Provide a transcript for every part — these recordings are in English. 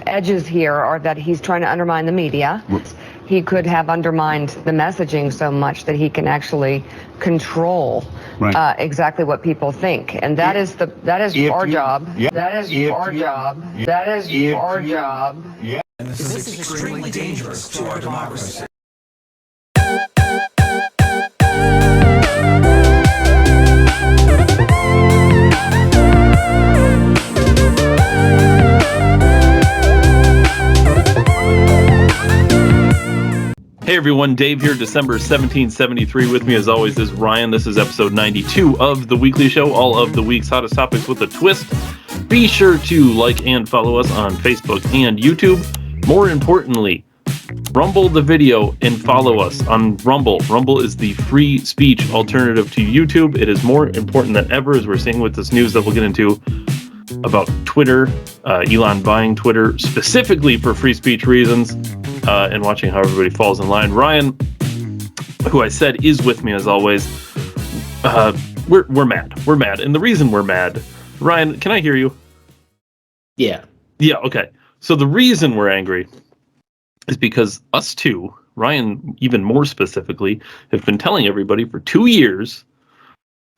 edges here are that he's trying to undermine the media. He could have undermined the messaging so much that he can actually control exactly what people think, and that is our job. That is our job. That is our job. Yeah. And this is extremely dangerous to our democracy. Hey everyone, Dave here, December 1773. With me as always is Ryan. This is episode 92 of The Weekly Show, all of the week's hottest topics with a twist. Be sure to like and follow us on Facebook and YouTube. More importantly, Rumble the video and follow us on Rumble. Rumble is the free speech alternative to YouTube. It is more important than ever, as we're seeing with this news that we'll get into about Twitter, Elon buying Twitter specifically for free speech reasons, and watching how everybody falls in line. Ryan, who I said is with me as always, we're mad. We're mad. And the reason we're mad, Ryan, can I hear you? Yeah. Yeah, okay. So the reason we're angry is because us two, Ryan even more specifically, have been telling everybody for 2 years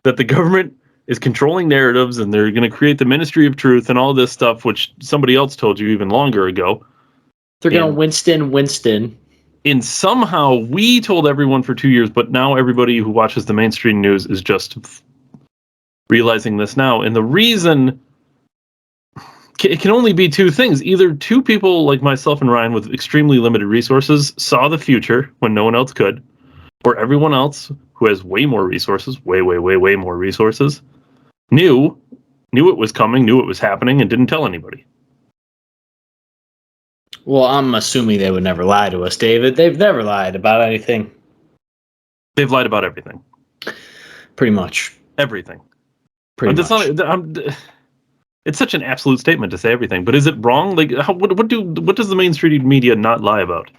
that the government is controlling narratives and they're going to create the Ministry of Truth and all this stuff, which somebody else told you even longer ago. They're going to Winston. And somehow we told everyone for 2 years, but now everybody who watches the mainstream news is just realizing this now. And the reason, it can only be two things. Either two people like myself and Ryan with extremely limited resources saw the future when no one else could, or everyone else who has way more resources, way more resources, knew it was coming, knew it was happening, and didn't tell anybody. Well, I'm assuming they would never lie to us, David. They've never lied about anything. They've lied about everything. Pretty much. Everything. Pretty much. It's such an absolute statement to say everything, but is it wrong? Like, what does the mainstream media not lie about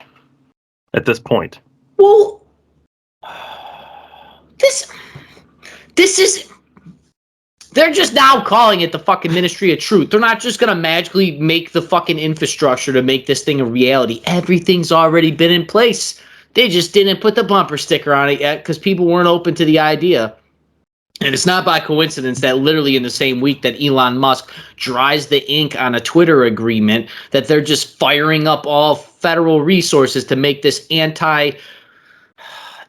at this point? Well, this is. They're just now calling it the fucking Ministry of Truth. They're not just going to magically make the fucking infrastructure to make this thing a reality. Everything's already been in place. They just didn't put the bumper sticker on it yet because people weren't open to the idea. And it's not by coincidence that literally in the same week that Elon Musk dries the ink on a Twitter agreement, that they're just firing up all federal resources to make this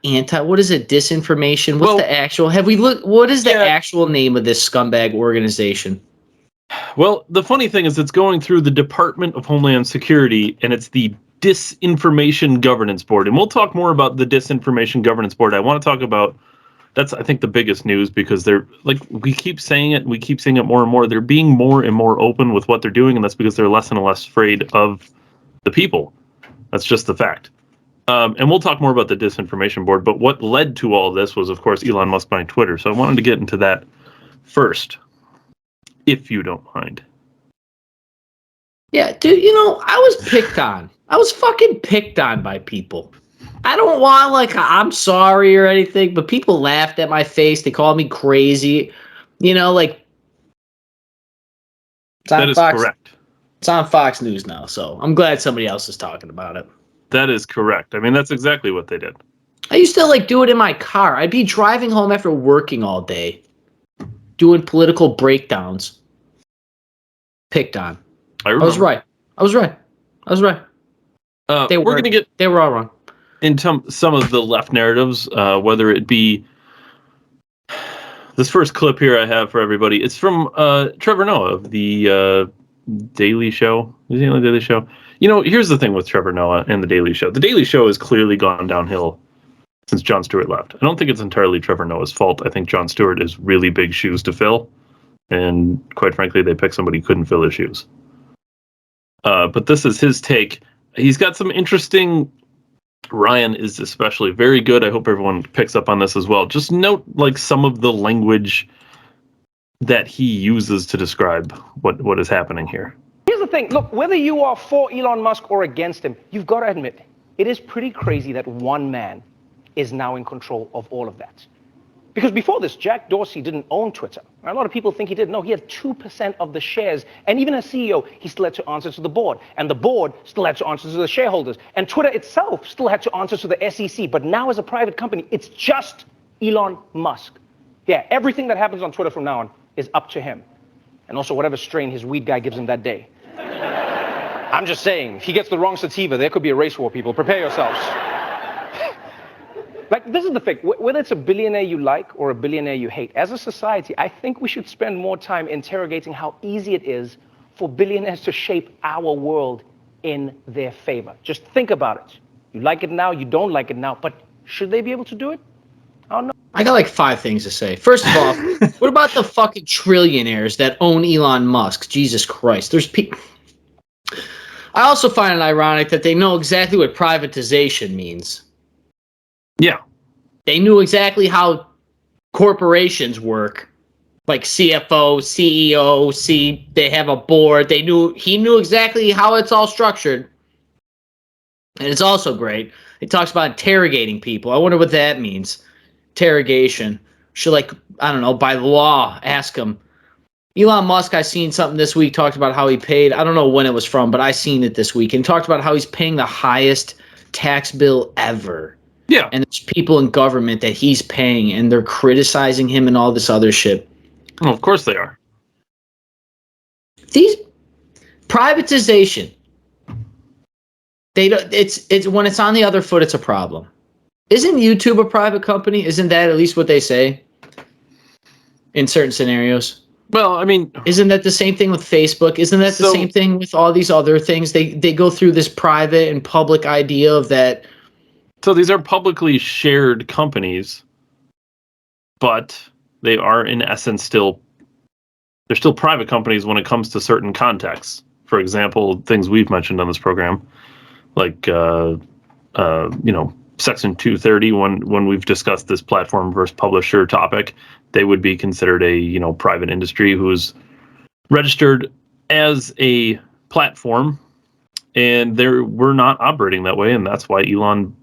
what is it? Disinformation? What's the actual? What is the actual name of this scumbag organization? Well, the funny thing is it's going through the Department of Homeland Security, and it's the Disinformation Governance Board. And we'll talk more about the Disinformation Governance Board. I want to talk about, that's, I think, the biggest news, because they're, like, we keep saying it, we keep seeing it more and more. They're being more and more open with what they're doing, and that's because they're less and less afraid of the people. That's just the fact. And we'll talk more about the Disinformation Board, but what led to all this was, of course, Elon Musk buying Twitter. So I wanted to get into that first, if you don't mind. Yeah, dude, I was picked on. I was fucking picked on by people. I don't want, I'm sorry or anything, but people laughed at my face. They called me crazy. It's that is correct. It's on Fox News now, so I'm glad somebody else is talking about it. That is correct. I mean, that's exactly what they did. I used to do it in my car. I'd be driving home after working all day, doing political breakdowns. Picked on. I was right. They were all wrong. Into some of the left narratives, whether it be this first clip here I have for everybody. It's from Trevor Noah of the Daily Show. Is he on the Daily Show? Here's the thing with Trevor Noah and the Daily Show. The Daily Show has clearly gone downhill since Jon Stewart left. I don't think it's entirely Trevor Noah's fault. I think Jon Stewart is really big shoes to fill, and quite frankly, they picked somebody who couldn't fill his shoes. But this is his take. He's got some interesting. Ryan is especially very good. I hope everyone picks up on this as well. Just note some of the language that he uses to describe what is happening here. Here's the thing. Look, whether you are for Elon Musk or against him, you've got to admit, it is pretty crazy that one man is now in control of all of that. Because before this, Jack Dorsey didn't own Twitter. A lot of people think he did. No, he had 2% of the shares. And even as CEO, he still had to answer to the board. And the board still had to answer to the shareholders. And Twitter itself still had to answer to the SEC. But now as a private company, it's just Elon Musk. Yeah, everything that happens on Twitter from now on is up to him. And also whatever strain his weed guy gives him that day. I'm just saying, if he gets the wrong sativa, there could be a race war, people. Prepare yourselves. Like, this is the thing. Whether it's a billionaire you like or a billionaire you hate, as a society, I think we should spend more time interrogating how easy it is for billionaires to shape our world in their favor. Just think about it. You like it now, you don't like it now, but should they be able to do it? I don't know. I got like 5 things to say. First of all, what about the fucking trillionaires that own Elon Musk? Jesus Christ. There's people. I also find it ironic that they know exactly what privatization means. Yeah. They knew exactly how corporations work. Like CFO, CEO, they have a board. He knew exactly how it's all structured. And it's also great. He talks about interrogating people. I wonder what that means. Interrogation. Should, like, I don't know, by law, ask him. Elon Musk, I seen something this week, talked about how he paid, I don't know when it was from, but I seen it this week, and talked about how he's paying the highest tax bill ever. Yeah. And there's people in government that he's paying, and they're criticizing him and all this other shit. Well, of course they are. These privatization, they don't. It's when it's on the other foot, it's a problem. Isn't YouTube a private company? Isn't that at least what they say in certain scenarios? Well, I mean, isn't that the same thing with Facebook? Isn't that the same thing with all these other things? They go through this private and public idea of that. So these are publicly shared companies, but they are in essence they're still private companies when it comes to certain contexts. For example, things we've mentioned on this program, like Section 230. When we've discussed this platform versus publisher topic, they would be considered a private industry who is registered as a platform, and we're not operating that way, and that's why Elon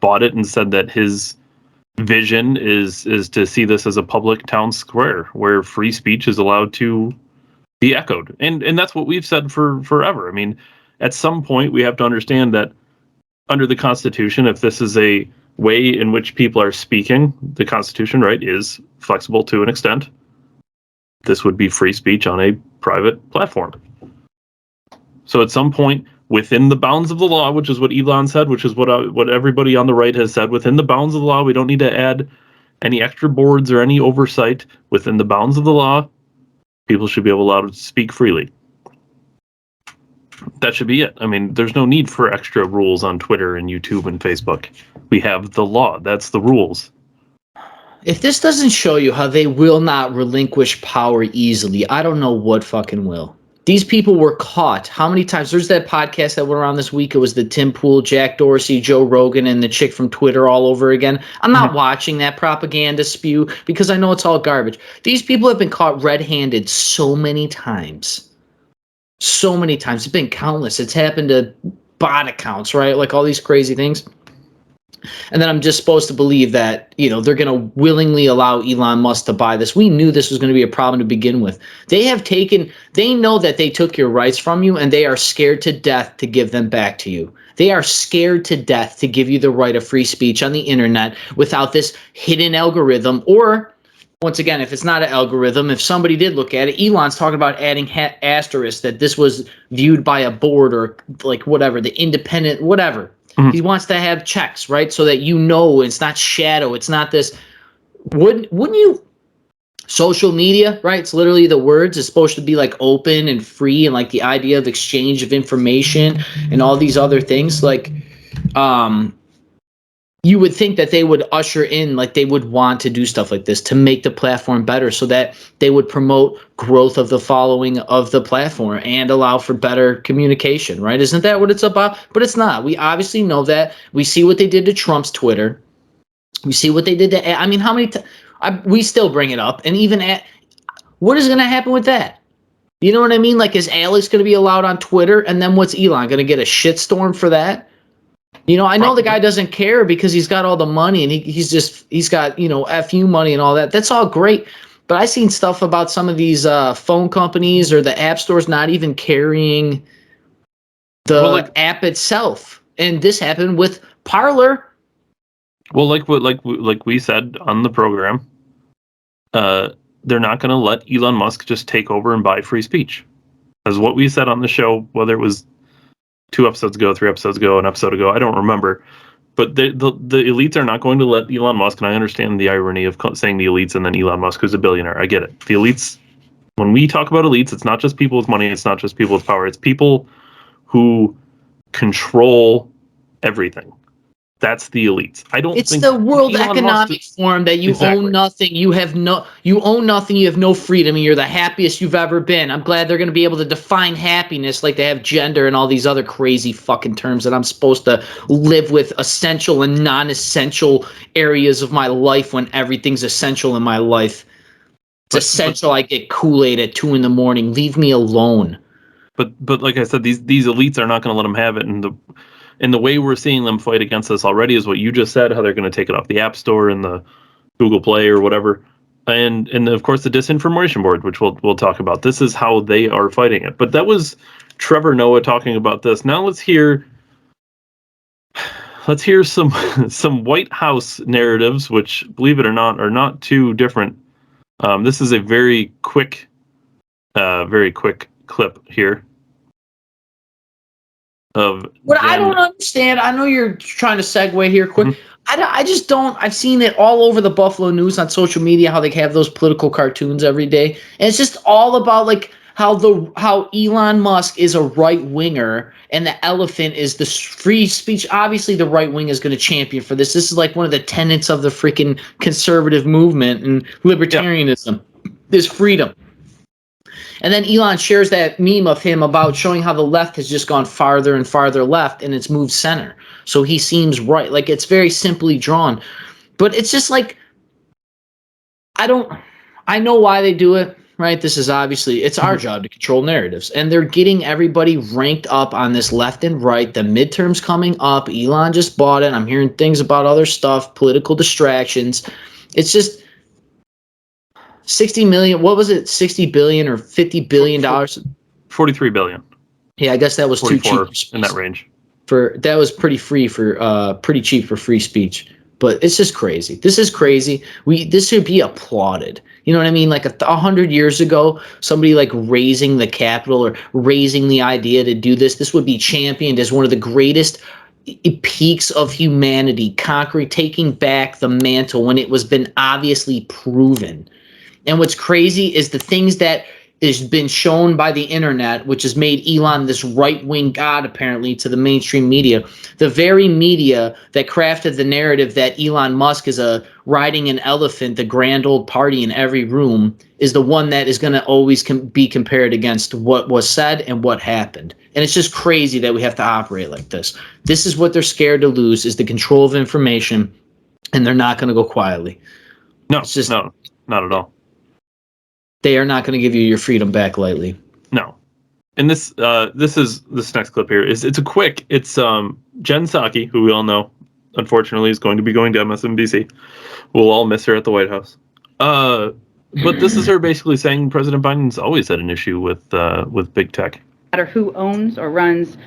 bought it and said that his vision is to see this as a public town square where free speech is allowed to be echoed. And that's what we've said for forever. I mean, at some point we have to understand that under the Constitution, if this is a way in which people are speaking, the Constitution, right, is flexible to an extent. This would be free speech on a private platform. So at some point, within the bounds of the law, which is what Elon said, which is what everybody on the right has said, within the bounds of the law, we don't need to add any extra boards or any oversight. Within the bounds of the law, people should be allowed to speak freely. That should be it. I mean, there's no need for extra rules on Twitter and YouTube and Facebook. We have the law. That's the rules. If this doesn't show you how they will not relinquish power easily, I don't know what fucking will. These people were caught. How many times? There's that podcast that went around this week. It was the Tim Pool, Jack Dorsey, Joe Rogan, and the chick from Twitter all over again. I'm not watching that propaganda spew because I know it's all garbage. These people have been caught red-handed so many times. So many times. It's been countless. It's happened to bot accounts, right? Like all these crazy things. And then I'm just supposed to believe that, they're going to willingly allow Elon Musk to buy this. We knew this was going to be a problem to begin with. They know that they took your rights from you, and they are scared to death to give them back to you. They are scared to death to give you the right of free speech on the internet without this hidden algorithm. Or, once again, if it's not an algorithm, if somebody did look at it, Elon's talking about adding asterisk that this was viewed by a board or like whatever, the independent, whatever. He wants to have checks, right? So that it's not shadow. It's not this. Wouldn't you? Social media, right? It's literally the words. It's supposed to be like open and free, and like the idea of exchange of information and all these other things. Like, you would think that they would usher in, like they would want to do stuff like this to make the platform better so that they would promote growth of the following of the platform and allow for better communication, right? Isn't that what it's about? But it's not. We obviously know that. We see what they did to Trump's Twitter. We see what they did to, how many we still bring it up. And even what is going to happen with that? You know what I mean? Like, is Alex going to be allowed on Twitter? And then what's Elon going to get a shitstorm for that? You know, I know the guy doesn't care because he's got all the money and he's got, you know, FU money and all that. That's all great. But I seen stuff about some of these phone companies or the app stores not even carrying the app itself. And this happened with Parler. Well, like we said on the program, they're not going to let Elon Musk just take over and buy free speech. That's what we said on the show, whether it was 2 episodes ago, 3 episodes ago, an episode ago, I don't remember. But the elites are not going to let Elon Musk, and I understand the irony of saying the elites and then Elon Musk, who's a billionaire. I get it. The elites, when we talk about elites, it's not just people with money, it's not just people with power, it's people who control everything. That's the elites. It's the World Economic Forum that you own nothing. You own nothing. You have no freedom, and you're the happiest you've ever been. I'm glad they're going to be able to define happiness like they have gender and all these other crazy fucking terms that I'm supposed to live with essential and non-essential areas of my life when everything's essential in my life. It's essential. I get Kool-Aid at 2 a.m. Leave me alone. But like I said, these elites are not going to let them have it, and the way we're seeing them fight against us already is what you just said, how they're going to take it off the App Store and the Google Play or whatever. And of course the Disinformation Board, which we'll talk about. This is how they are fighting it. But that was Trevor Noah talking about this. Now let's hear some White House narratives, which, believe it or not, are not too different. This is a very quick clip here. What I don't understand, I know you're trying to segue here quick. Mm-hmm. I just don't. I've seen it all over the Buffalo News on social media, how they have those political cartoons every day. And it's just all about like how Elon Musk is a right winger and the elephant is the free speech. Obviously, the right wing is going to champion for this. This is like one of the tenets of the freaking conservative movement and libertarianism, is freedom. And then Elon shares that meme of him about showing how the left has just gone farther and farther left and it's moved center. So he seems right. Like, it's very simply drawn. But it's just like, I know why they do it, right? This is obviously, it's our job to control narratives. And they're getting everybody ranked up on this left and right. The midterms coming up. Elon just bought it. I'm hearing things about other stuff, political distractions. It's just 60 million. What was it? 60 billion or 50 billion dollars? 43 billion. Yeah, I guess that was too cheap in that range. That was pretty cheap for free speech. But it's just crazy. This is crazy. This should be applauded. You know what I mean? Like 100 years ago, somebody like raising the capital or raising the idea to do this would be championed as one of the greatest peaks of humanity, taking back the mantle when it was been obviously proven. And what's crazy is the things that has been shown by the internet, which has made Elon this right-wing god, apparently, to the mainstream media. The very media that crafted the narrative that Elon Musk is riding an elephant, the grand old party in every room, is the one that is going to always be compared against what was said and what happened. And it's just crazy that we have to operate like this. This is what they're scared to lose, is the control of information, and they're not going to go quietly. No, not at all. They are not going to give you your freedom back lightly. No. And this next clip here it's Jen Psaki, who we all know, unfortunately, is going to be going to MSNBC. We'll all miss her at the White House. But this is her basically saying President Biden's always had an issue with big tech. No matter who owns or runs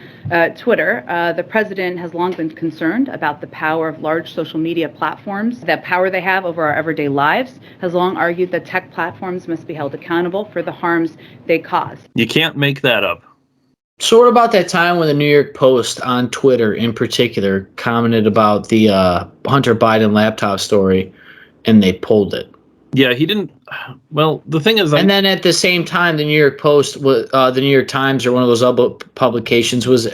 Twitter, the president has long been concerned about the power of large social media platforms, that power they have over our everyday lives, has long argued that tech platforms must be held accountable for the harms they cause. You can't make that up. So what about that time when the New York Post on Twitter in particular commented about the Hunter Biden laptop story and they pulled it? Yeah, he didn't. Well, the thing is, and then at the same time, the New York Post, the New York Times, or one of those other publications, was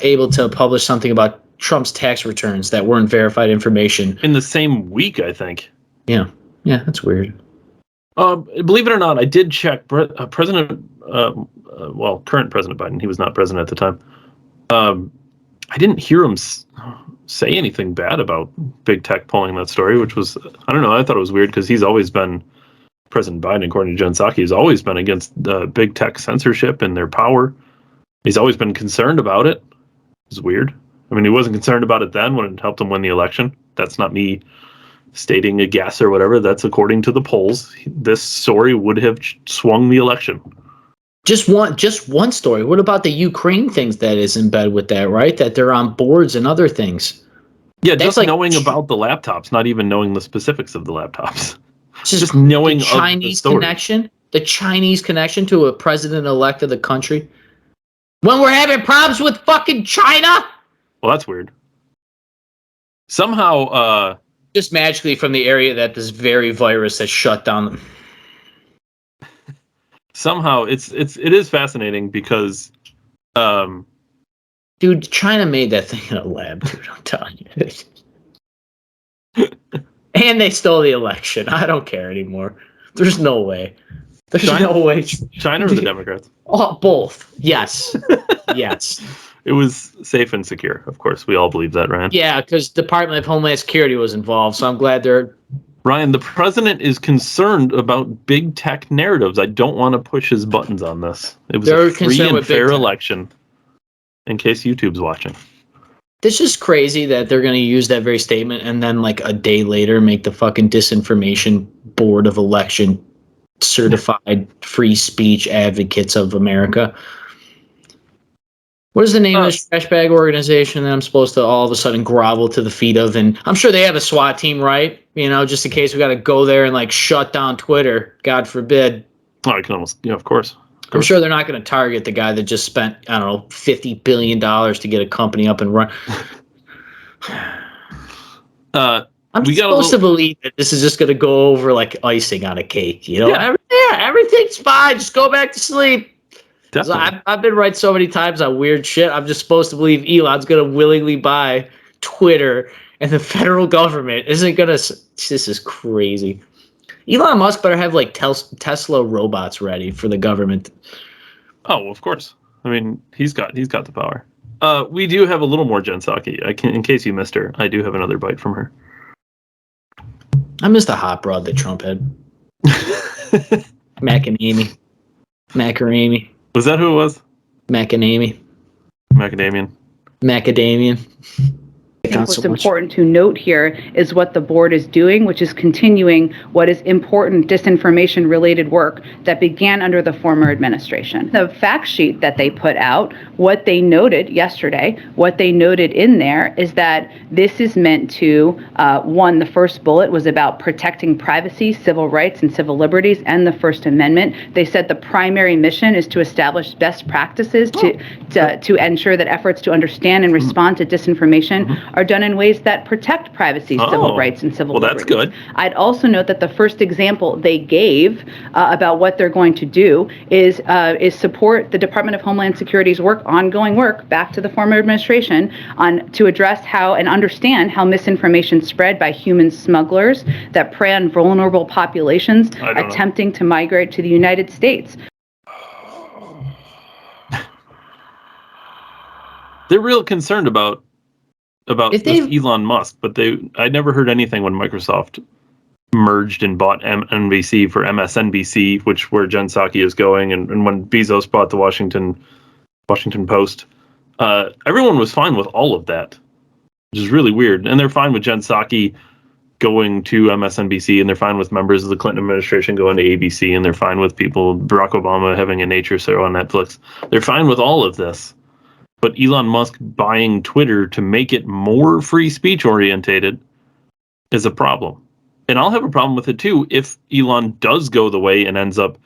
able to publish something about Trump's tax returns that weren't verified information in the same week, I think. Yeah, that's weird. Believe it or not, I did check. Current President Biden. He was not president at the time. I didn't hear him say anything bad about big tech pulling that story, which was, I don't know, I thought it was weird because he's always been, President Biden, according to Jen Psaki, has always been against big tech censorship and their power. He's always been concerned about it. It's weird. I mean, he wasn't concerned about it then when it helped him win the election. That's not me stating a guess or whatever. That's according to the polls. This story would have swung the election. Just one story. What about the Ukraine things that is in bed with that, right? That they're on boards and other things. Yeah, That's just like knowing about the laptops, not even knowing the specifics of the laptops. Just knowing the Chinese connection, the Chinese connection to a president-elect of the country. When we're having problems with fucking China. Well, that's weird. Somehow, just magically from the area that this very virus has shut down. Somehow, it is fascinating because, dude, China made that thing in a lab, dude. I'm telling you. And they stole the election. I don't care anymore. There's no way. There's no way. China or the Democrats? Oh, both. Yes. Yes. It was safe and secure. Of course, we all believe that, Ryan. Yeah, because Department of Homeland Security was involved, so I'm glad they're... Ryan, the president is concerned about big tech narratives. I don't want to push his buttons on this. It was a free and fair election, in case YouTube's watching. It's just crazy that they're going to use that very statement and then like a day later make the fucking Disinformation Board of Election certified free speech advocates of America. What is the name of this trash bag organization that I'm supposed to all of a sudden grovel to the feet of? And I'm sure they have a SWAT team, right? You know, just in case we got to go there and like shut down Twitter, God forbid. Oh, I can almost, of course. I'm sure they're not going to target the guy that just spent, I don't know, $50 billion to get a company up and run. I'm supposed to believe that this is just going to go over like icing on a cake, you know? Yeah, everything's fine. Just go back to sleep. I've been right so many times on weird shit. I'm just supposed to believe Elon's going to willingly buy Twitter and the federal government isn't going to. This is crazy. Elon Musk better have like Tesla robots ready for the government. Oh, of course. I mean, he's got the power. We do have a little more Jen Psaki. in case you missed her, I do have another bite from her. I missed the hot broad that Trump had. Macaroni. Was that who it was? Macadamian. I think what's important to note here is what the board is doing, which is continuing what is important disinformation-related work that began under the former administration. The fact sheet that they put out, what they noted yesterday, what they noted in there is that this is meant to, one, the first bullet was about protecting privacy, civil rights, and civil liberties, and the First Amendment. They said the primary mission is to establish best practices to ensure that efforts to understand and respond to disinformation are done in ways that protect privacy, civil rights, and civil liberties. Well, that's good. I'd also note that the first example they gave about what they're going to do is support the Department of Homeland Security's ongoing work, back to the former administration, to address how and understand how misinformation spread by human smugglers that prey on vulnerable populations attempting to migrate to the United States. They're real concerned about Elon Musk, but I never heard anything when Microsoft merged and bought NBC for MSNBC, where Jen Psaki is going, and when Bezos bought the Washington Post. Everyone was fine with all of that, which is really weird. And they're fine with Jen Psaki going to MSNBC, and they're fine with members of the Clinton administration going to ABC, and they're fine with Barack Obama having a nature show on Netflix. They're fine with all of this. But Elon Musk buying Twitter to make it more free speech orientated is a problem. And I'll have a problem with it too if Elon does go the way and ends up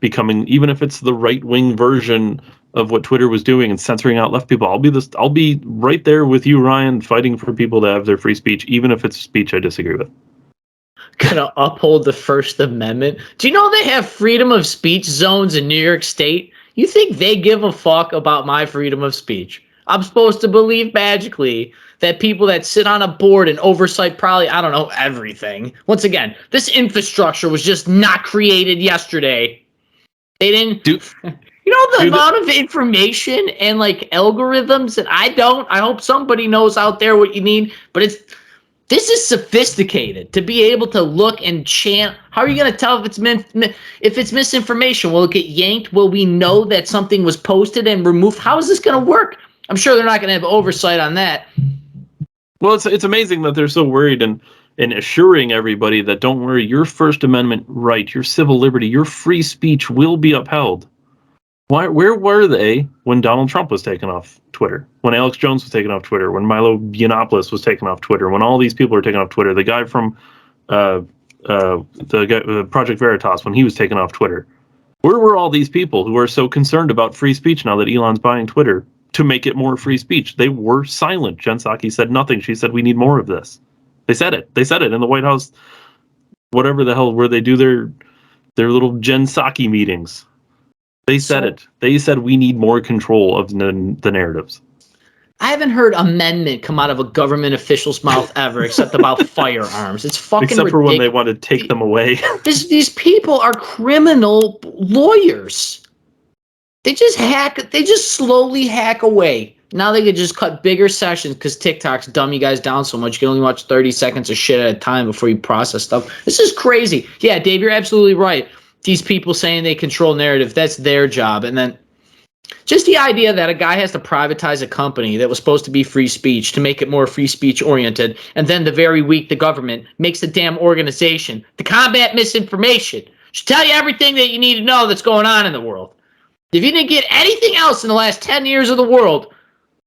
becoming, even if it's the right-wing version of what Twitter was doing and censoring out left people. I'll be right there with you, Ryan, fighting for people to have their free speech, even if it's speech I disagree with. Gonna uphold the First Amendment. Do you know they have freedom of speech zones in New York State? You think they give a fuck about my freedom of speech? I'm supposed to believe magically that people that sit on a board and oversight probably, I don't know, everything. Once again, this infrastructure was just not created yesterday. They didn't do. You know the amount of information and like algorithms that I hope somebody knows out there what you need, but this is sophisticated to be able to look and chant. How are you going to tell if it's misinformation? Will it get yanked? Will we know that something was posted and removed? How is this going to work? I'm sure they're not going to have oversight on that. Well, it's amazing that they're so worried and assuring everybody that don't worry, your First Amendment right, your civil liberty, your free speech will be upheld. Where were they when Donald Trump was taken off Twitter? When Alex Jones was taken off Twitter? When Milo Yiannopoulos was taken off Twitter? When all these people were taken off Twitter? The guy from Project Veritas, when he was taken off Twitter. Where were all these people who are so concerned about free speech now that Elon's buying Twitter to make it more free speech? They were silent. Jen Psaki said nothing. She said, we need more of this. They said it. They said it in the White House, whatever the hell, where they do their little Jen Psaki meetings. They said it. They said we need more control of the narratives. I haven't heard amendment come out of a government official's mouth ever, except about firearms. It's fucking except ridiculous. for when they want to take them away. These people are criminal lawyers. They just slowly hack away. Now they could just cut bigger sessions because TikTok's dumb you guys down so much. You can only watch 30 seconds of shit at a time before you process stuff. This is crazy. Yeah, Dave, you're absolutely right. These people saying they control narrative, that's their job. And then just the idea that a guy has to privatize a company that was supposed to be free speech to make it more free speech oriented, and then the very week the government makes the damn organization to combat misinformation should tell you everything that you need to know that's going on in the world. If you didn't get anything else in the last 10 years of the world,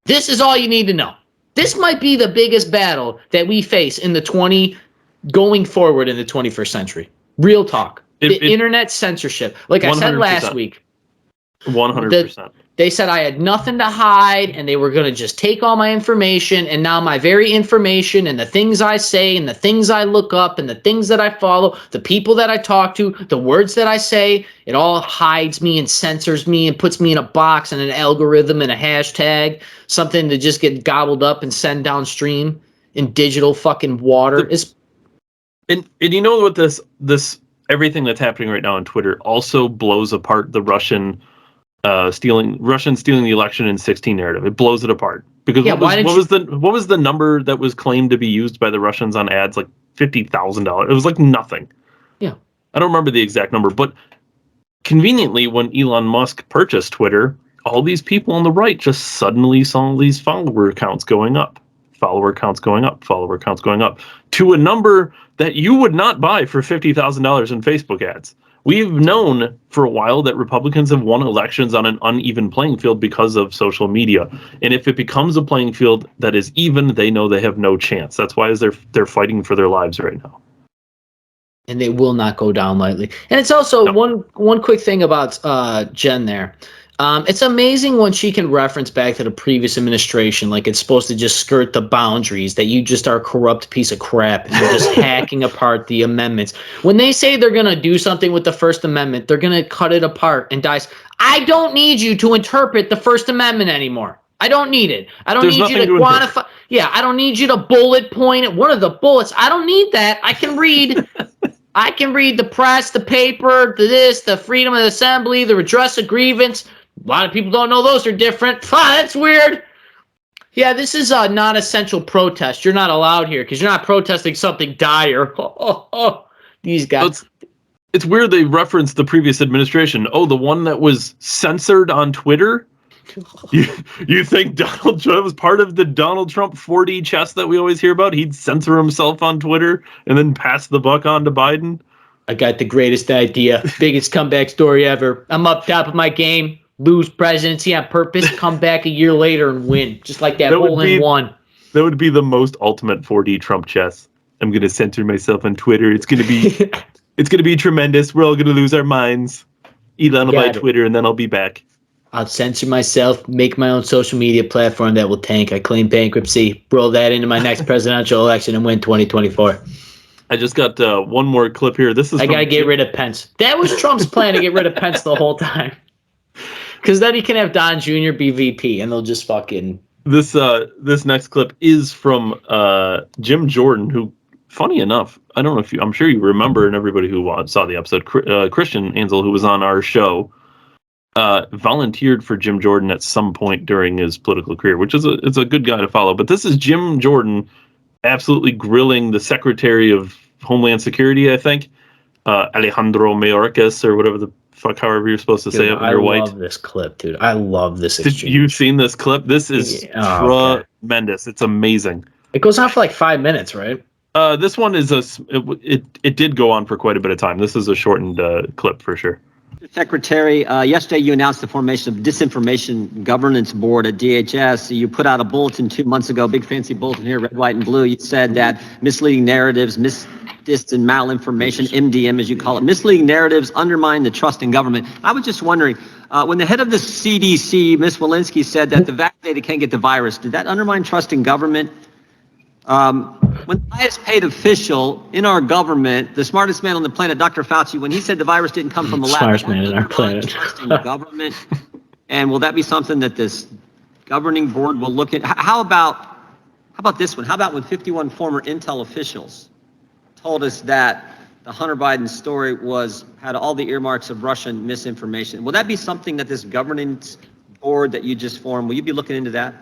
this is all you need to know. This might be the biggest battle that we face in going forward in the 21st century. Real talk. Internet censorship. Like 100%. I said last week. 100%. They said I had nothing to hide and they were going to just take all my information, and now my very information and the things I say and the things I look up and the things that I follow, the people that I talk to, the words that I say, it all hides me and censors me and puts me in a box and an algorithm and a hashtag, something to just get gobbled up and send downstream in digital fucking water. And you know what this everything that's happening right now on Twitter also blows apart the Russians stealing the election in 2016 narrative. It blows it apart because what was the number that was claimed to be used by the Russians on ads? Like $50,000. It was like nothing. Yeah, I don't remember the exact number, but conveniently, when Elon Musk purchased Twitter, all these people on the right just suddenly saw these follower counts going up to a number that you would not buy for $50,000 in Facebook ads. We've known for a while that Republicans have won elections on an uneven playing field because of social media. And if it becomes a playing field that is even, they know they have no chance. That's why they're fighting for their lives right now. And they will not go down lightly. And it's also one quick thing about Jen there. It's amazing when she can reference back to the previous administration like it's supposed to just skirt the boundaries, that you just are a corrupt piece of crap and you're just hacking apart the amendments. When they say they're going to do something with the First Amendment, they're going to cut it apart and dice. I don't need you to interpret the First Amendment anymore. I don't need it. I don't need you to quantify. Yeah, I don't need you to bullet point at one of the bullets. I don't need that. I can read. I can read the press, the paper, the freedom of assembly, the redress of grievance. A lot of people don't know those are different. That's weird. Yeah, this is a non-essential protest. You're not allowed here because you're not protesting something dire. These guys. It's weird they referenced the previous administration. Oh, the one that was censored on Twitter? You think Donald Trump was part of the Donald Trump 4D chess that we always hear about? He'd censor himself on Twitter and then pass the buck on to Biden? I got the greatest idea. Biggest comeback story ever. I'm up top of my game. Lose presidency on purpose, come back a year later and win. Just like that hole-in-one. That would be the most ultimate 4D Trump chess. I'm going to censor myself on Twitter. It's going to be tremendous. We're all going to lose our minds. Elon will buy Twitter, and then I'll be back. I'll censor myself, make my own social media platform that will tank. I claim bankruptcy, roll that into my next presidential election, and win 2024. I just got one more clip here. I got to get rid of Pence. That was Trump's plan, to get rid of Pence the whole time. Because then he can have Don Jr. be VP, and they'll just fucking... This next clip is from Jim Jordan, who, funny enough, I don't know if I'm sure you remember, and everybody who saw the episode, Christian Ansel, who was on our show, volunteered for Jim Jordan at some point during his political career, which is a good guy to follow. But this is Jim Jordan absolutely grilling the Secretary of Homeland Security, I think, Alejandro Mayorkas, or whatever the fuck, however you're supposed to say it when you're white. I love this clip, dude. I love this exchange. You've seen this clip? This is okay. tremendous. It's amazing. It goes on for like 5 minutes, right? This one is it did go on for quite a bit of time. This is a shortened clip for sure. Secretary, yesterday you announced the formation of Disinformation Governance Board at DHS. You put out a bulletin 2 months ago, big fancy bulletin here, red, white, and blue. You said that misleading narratives, dis and malinformation, MDM as you call it, misleading narratives undermine the trust in government. I was just wondering, when the head of the CDC, Ms. Walensky, said that the vaccinated can't get the virus, did that undermine trust in government? When the highest paid official in our government, the smartest man on the planet, Dr. Fauci, when he said the virus didn't come from a lab, smartest man in our planet. Trust in government, and will that be something that this governing board will look at? How about this one? How about when 51 former Intel officials told us that the Hunter Biden story had all the earmarks of Russian misinformation? Will that be something that this governance board that you just formed, will you be looking into that?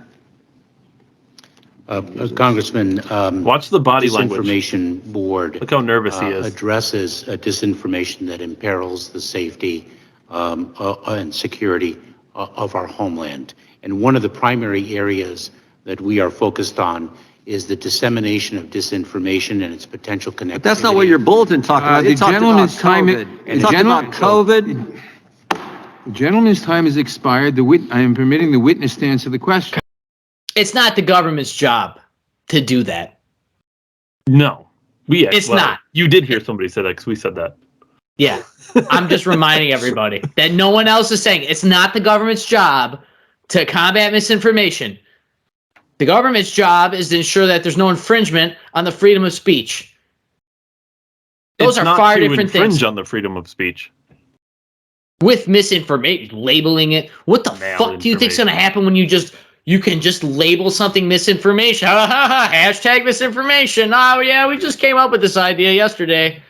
Congressman, watch the body language. Disinformation Board. Look how nervous he is. Addresses disinformation that imperils the safety and security of our homeland. And one of the primary areas that we are focused on is the dissemination of disinformation and its potential connectivity. But that's not what your bulletin talked about. The gentleman's time. COVID. The gentleman's time has expired. I am permitting the witness to answer the question. It's not the government's job to do that. No. It's not. You did hear somebody say that because we said that. Yeah. I'm just reminding everybody that no one else is saying it's not the government's job to combat misinformation. The government's job is to ensure that there's no infringement on the freedom of speech. Those are far different things. Infringe on the freedom of speech. With misinformation, labeling it. What the fuck do you think's going to happen when you can just label something misinformation? Hashtag misinformation. Oh, yeah, we just came up with this idea yesterday.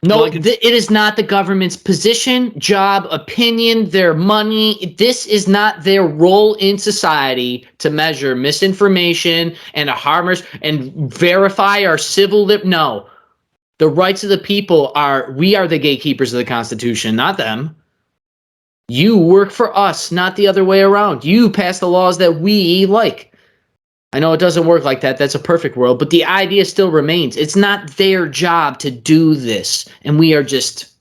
No, it is not the government's position, job, opinion, their money. This is not their role in society to measure misinformation and and verify our civil No. The rights of the people we are the gatekeepers of the Constitution, not them. You work for us, not the other way around. You pass the laws that we like. I know it doesn't work like that. That's a perfect world. But the idea still remains. It's not their job to do this. And we are just...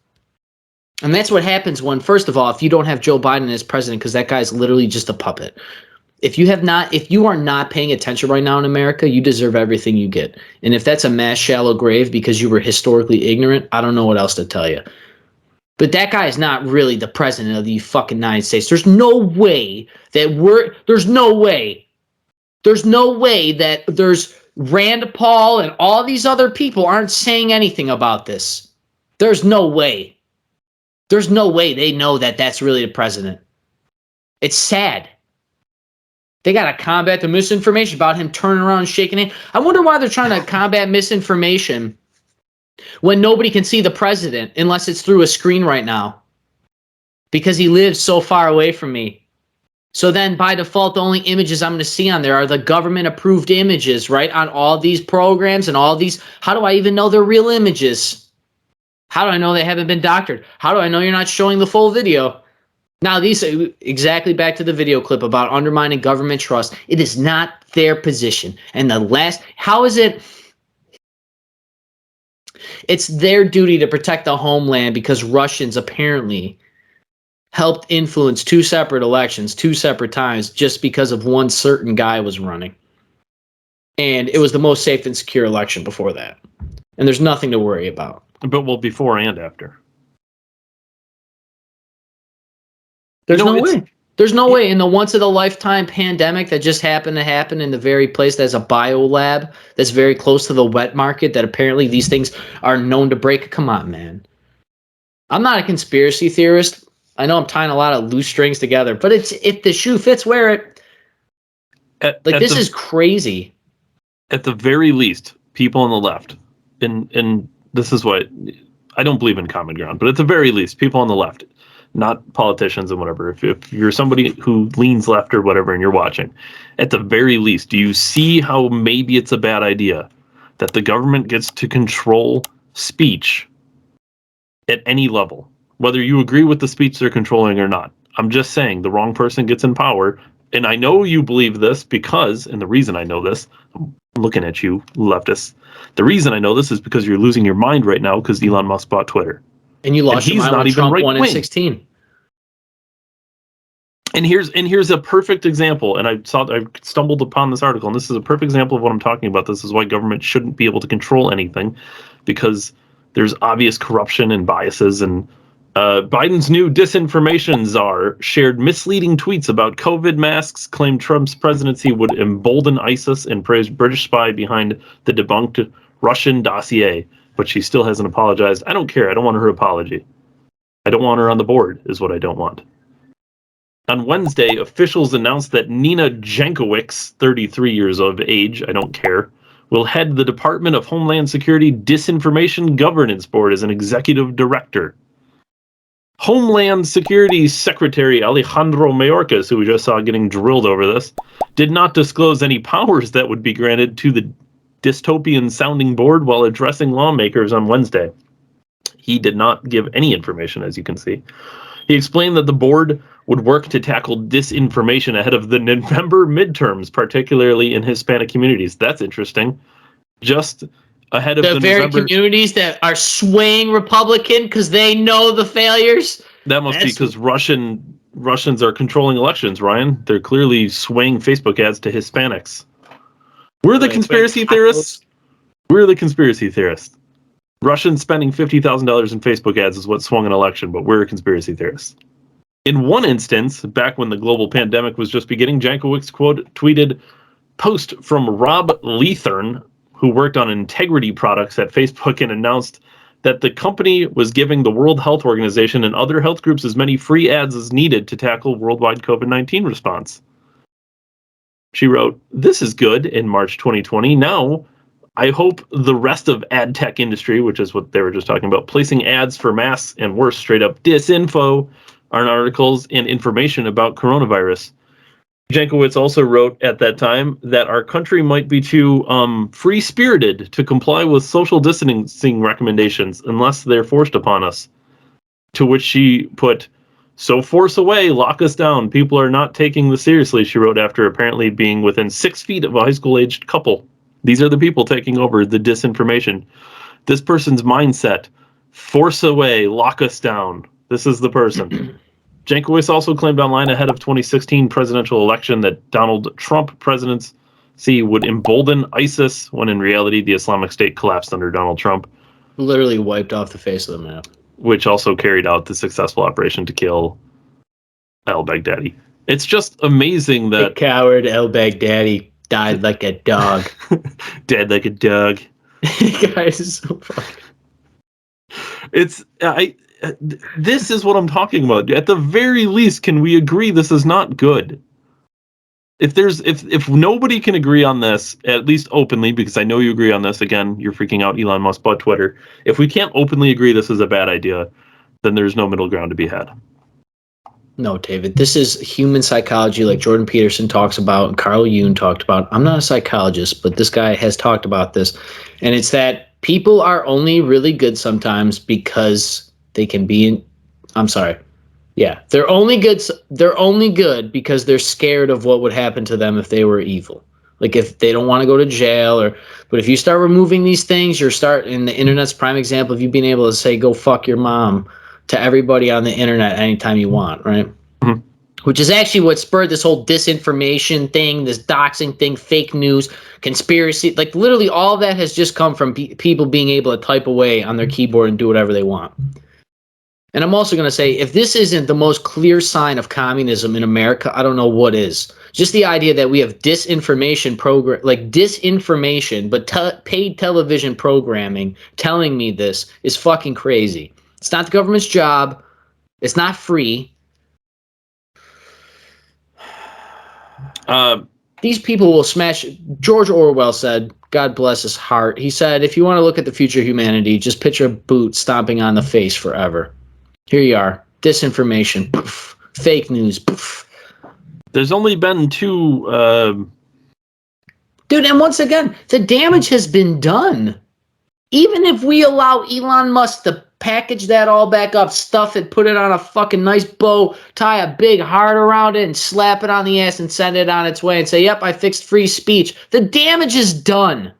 And that's what happens when, first of all, if you don't have Joe Biden as president, because that guy's literally just a puppet. If you are not paying attention right now in America, you deserve everything you get. And if that's a mass shallow grave because you were historically ignorant, I don't know what else to tell you. But that guy is not really the president of the fucking United States. There's no way that there's Rand Paul and all these other people aren't saying anything about this. There's no way. There's no way they know that that's really the president. It's sad. They got to combat the misinformation about him turning around and shaking it. I wonder why they're trying to combat misinformation when nobody can see the president unless it's through a screen right now. Because he lives so far away from me. So then by default, the only images I'm going to see on there are the government approved images, right? On all these programs and all these. How do I even know they're real images? How do I know they haven't been doctored? How do I know you're not showing the full video? Now, these are exactly back to the video clip about undermining government trust. It is not their position. And how is it? It's their duty to protect the homeland because Russians apparently helped influence 2 separate elections, 2 separate times, just because of one certain guy was running. And it was the most safe and secure election before that. And there's nothing to worry about. But before and after. There's no way. There's no way in the once-in-a-lifetime pandemic that just happened to happen in the very place that's a biolab that's very close to the wet market that apparently these things are known to break. Come on, man. I'm not a conspiracy theorist. I know I'm tying a lot of loose strings together, but if the shoe fits, wear it. This is crazy. At the very least, people on the left, and this is what I don't believe in common ground, but at the very least, people on the left, not politicians and whatever. If you're somebody who leans left or whatever and you're watching, at the very least, do you see how maybe it's a bad idea that the government gets to control speech at any level, whether you agree with the speech they're controlling or not. I'm just saying the wrong person gets in power. And I know you believe this because, and the reason I know this, I'm looking at you, leftists. The reason I know this is because you're losing your mind right now because Elon Musk bought Twitter. And you lost your mind when Trump won in 16. And here's a perfect example. And I stumbled upon this article, and this is a perfect example of what I'm talking about. This is why government shouldn't be able to control anything, because there's obvious corruption and biases. And Biden's new disinformation czar shared misleading tweets about COVID masks, claimed Trump's presidency would embolden ISIS, and praised British spy behind the debunked Russian dossier. But she still hasn't apologized. I don't care. I don't want her apology. I don't want her on the board, is what I don't want. On Wednesday, officials announced that Nina Jankowicz, 33 years of age, I don't care, will head the Department of Homeland Security Disinformation Governance Board as an executive director. Homeland Security Secretary Alejandro Mayorkas, who we just saw getting drilled over this, did not disclose any powers that would be granted to the dystopian sounding board while addressing lawmakers on Wednesday. He did not give any information, as you can see. He explained that the board would work to tackle disinformation ahead of the November midterms, particularly in Hispanic communities. That's interesting. Just ahead of the very November communities that are swaying Republican because they know the failures. That must be because Russians are controlling elections, Ryan. They're clearly swaying Facebook ads to Hispanics. We're the conspiracy theorists. We're the conspiracy theorists. Russians spending $50,000 in Facebook ads is what swung an election, but we're conspiracy theorists. In one instance, back when the global pandemic was just beginning, Jankowicz tweeted post from Rob Leathern, who worked on integrity products at Facebook, and announced that the company was giving the World Health Organization and other health groups as many free ads as needed to tackle worldwide COVID-19 response. She wrote, "This is good," in March 2020. Now, I hope the rest of ad tech industry, which is what they were just talking about, placing ads for masks and worse, straight up disinfo on articles and information about coronavirus. Jankowicz also wrote at that time that our country might be too free-spirited to comply with social distancing recommendations unless they're forced upon us. To which she put, "So force away, lock us down. People are not taking this seriously," she wrote after apparently being within 6 feet of a high school-aged couple. These are the people taking over the disinformation. This person's mindset, force away, lock us down. This is the person. Jankowicz also claimed online ahead of 2016 presidential election that Donald Trump presidency would embolden ISIS, when in reality the Islamic State collapsed under Donald Trump. Literally wiped off the face of the map. Which also carried out the successful operation to kill al-Baghdadi. It's just amazing that... The coward al-Baghdadi died like a dog. Dead like a dog. Guys, is so fucking... This is what I'm talking about. At the very least, can we agree this is not good? If nobody can agree on this, at least openly, because I know you agree on this, again, you're freaking out Elon Musk bought Twitter. If we can't openly agree this is a bad idea, then there's no middle ground to be had. No, David, this is human psychology like Jordan Peterson talks about and Carl Jung talked about. I'm not a psychologist, but this guy has talked about this. And it's that people are only really good sometimes because they can be in... I'm sorry. Yeah, they're only good because they're scared of what would happen to them if they were evil. Like if they don't want to go to jail but if you start removing these things, and the internet's prime example of you being able to say, go fuck your mom to everybody on the internet anytime you want, right? Mm-hmm. Which is actually what spurred this whole disinformation thing, this doxing thing, fake news, conspiracy. Like literally all of that has just come from people being able to type away on their keyboard and do whatever they want. And I'm also going to say, if this isn't the most clear sign of communism in America, I don't know what is. Just the idea that we have disinformation but paid television programming telling me this is fucking crazy. It's not the government's job. It's not free. These people will smash. George Orwell said, God bless his heart. He said, if you want to look at the future of humanity, just picture a boot stomping on the face forever. Here you are. Disinformation. Poof. Fake news. Poof. There's only been two... Dude, and once again, the damage has been done. Even if we allow Elon Musk to package that all back up, stuff it, put it on a fucking nice bow, tie a big heart around it, and slap it on the ass and send it on its way and say, yep, I fixed free speech. The damage is done.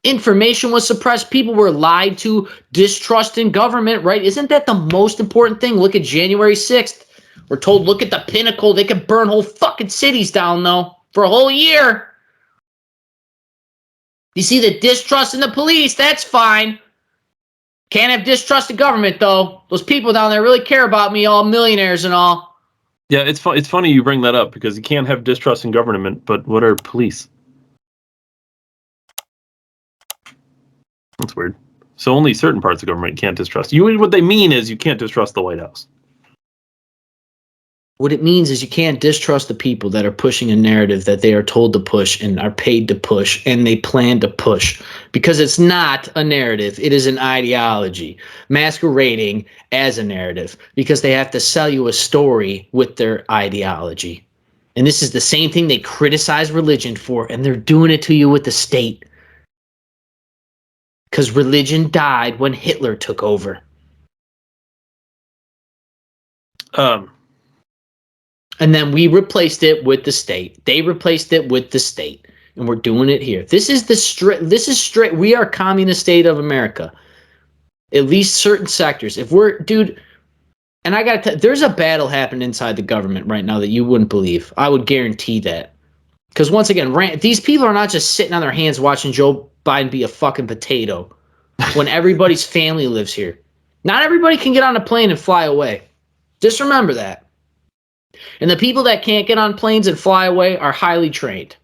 Information was suppressed. People were lied to. Distrust in government, right? Isn't that the most important thing? Look at January 6th. We're told, look at the pinnacle. They could burn whole fucking cities down, though, for a whole year. You see the distrust in the police, that's fine. Can't have distrust in government, though. Those people down there really care about me, all millionaires and all. Yeah, it's funny you bring that up because you can't have distrust in government, but what are police? That's weird. So only certain parts of government you can't distrust. What they mean is you can't distrust the White House. What it means is you can't distrust the people that are pushing a narrative that they are told to push and are paid to push and they plan to push, because it's not a narrative. It is an ideology masquerading as a narrative because they have to sell you a story with their ideology. And this is the same thing they criticize religion for, and they're doing it to you with the state. Because religion died when Hitler took over. And then we replaced it with the state. They replaced it with the state. And we're doing it here. This is straight. We are communist state of America. At least certain sectors. If we're, dude, and I got to tell you, there's a battle happening inside the government right now that you wouldn't believe. I would guarantee that. Because once again, these people are not just sitting on their hands watching Joe Biden be a fucking potato when everybody's family lives here. Not everybody can get on a plane and fly away. Just remember that. And the people that can't get on planes and fly away are highly trained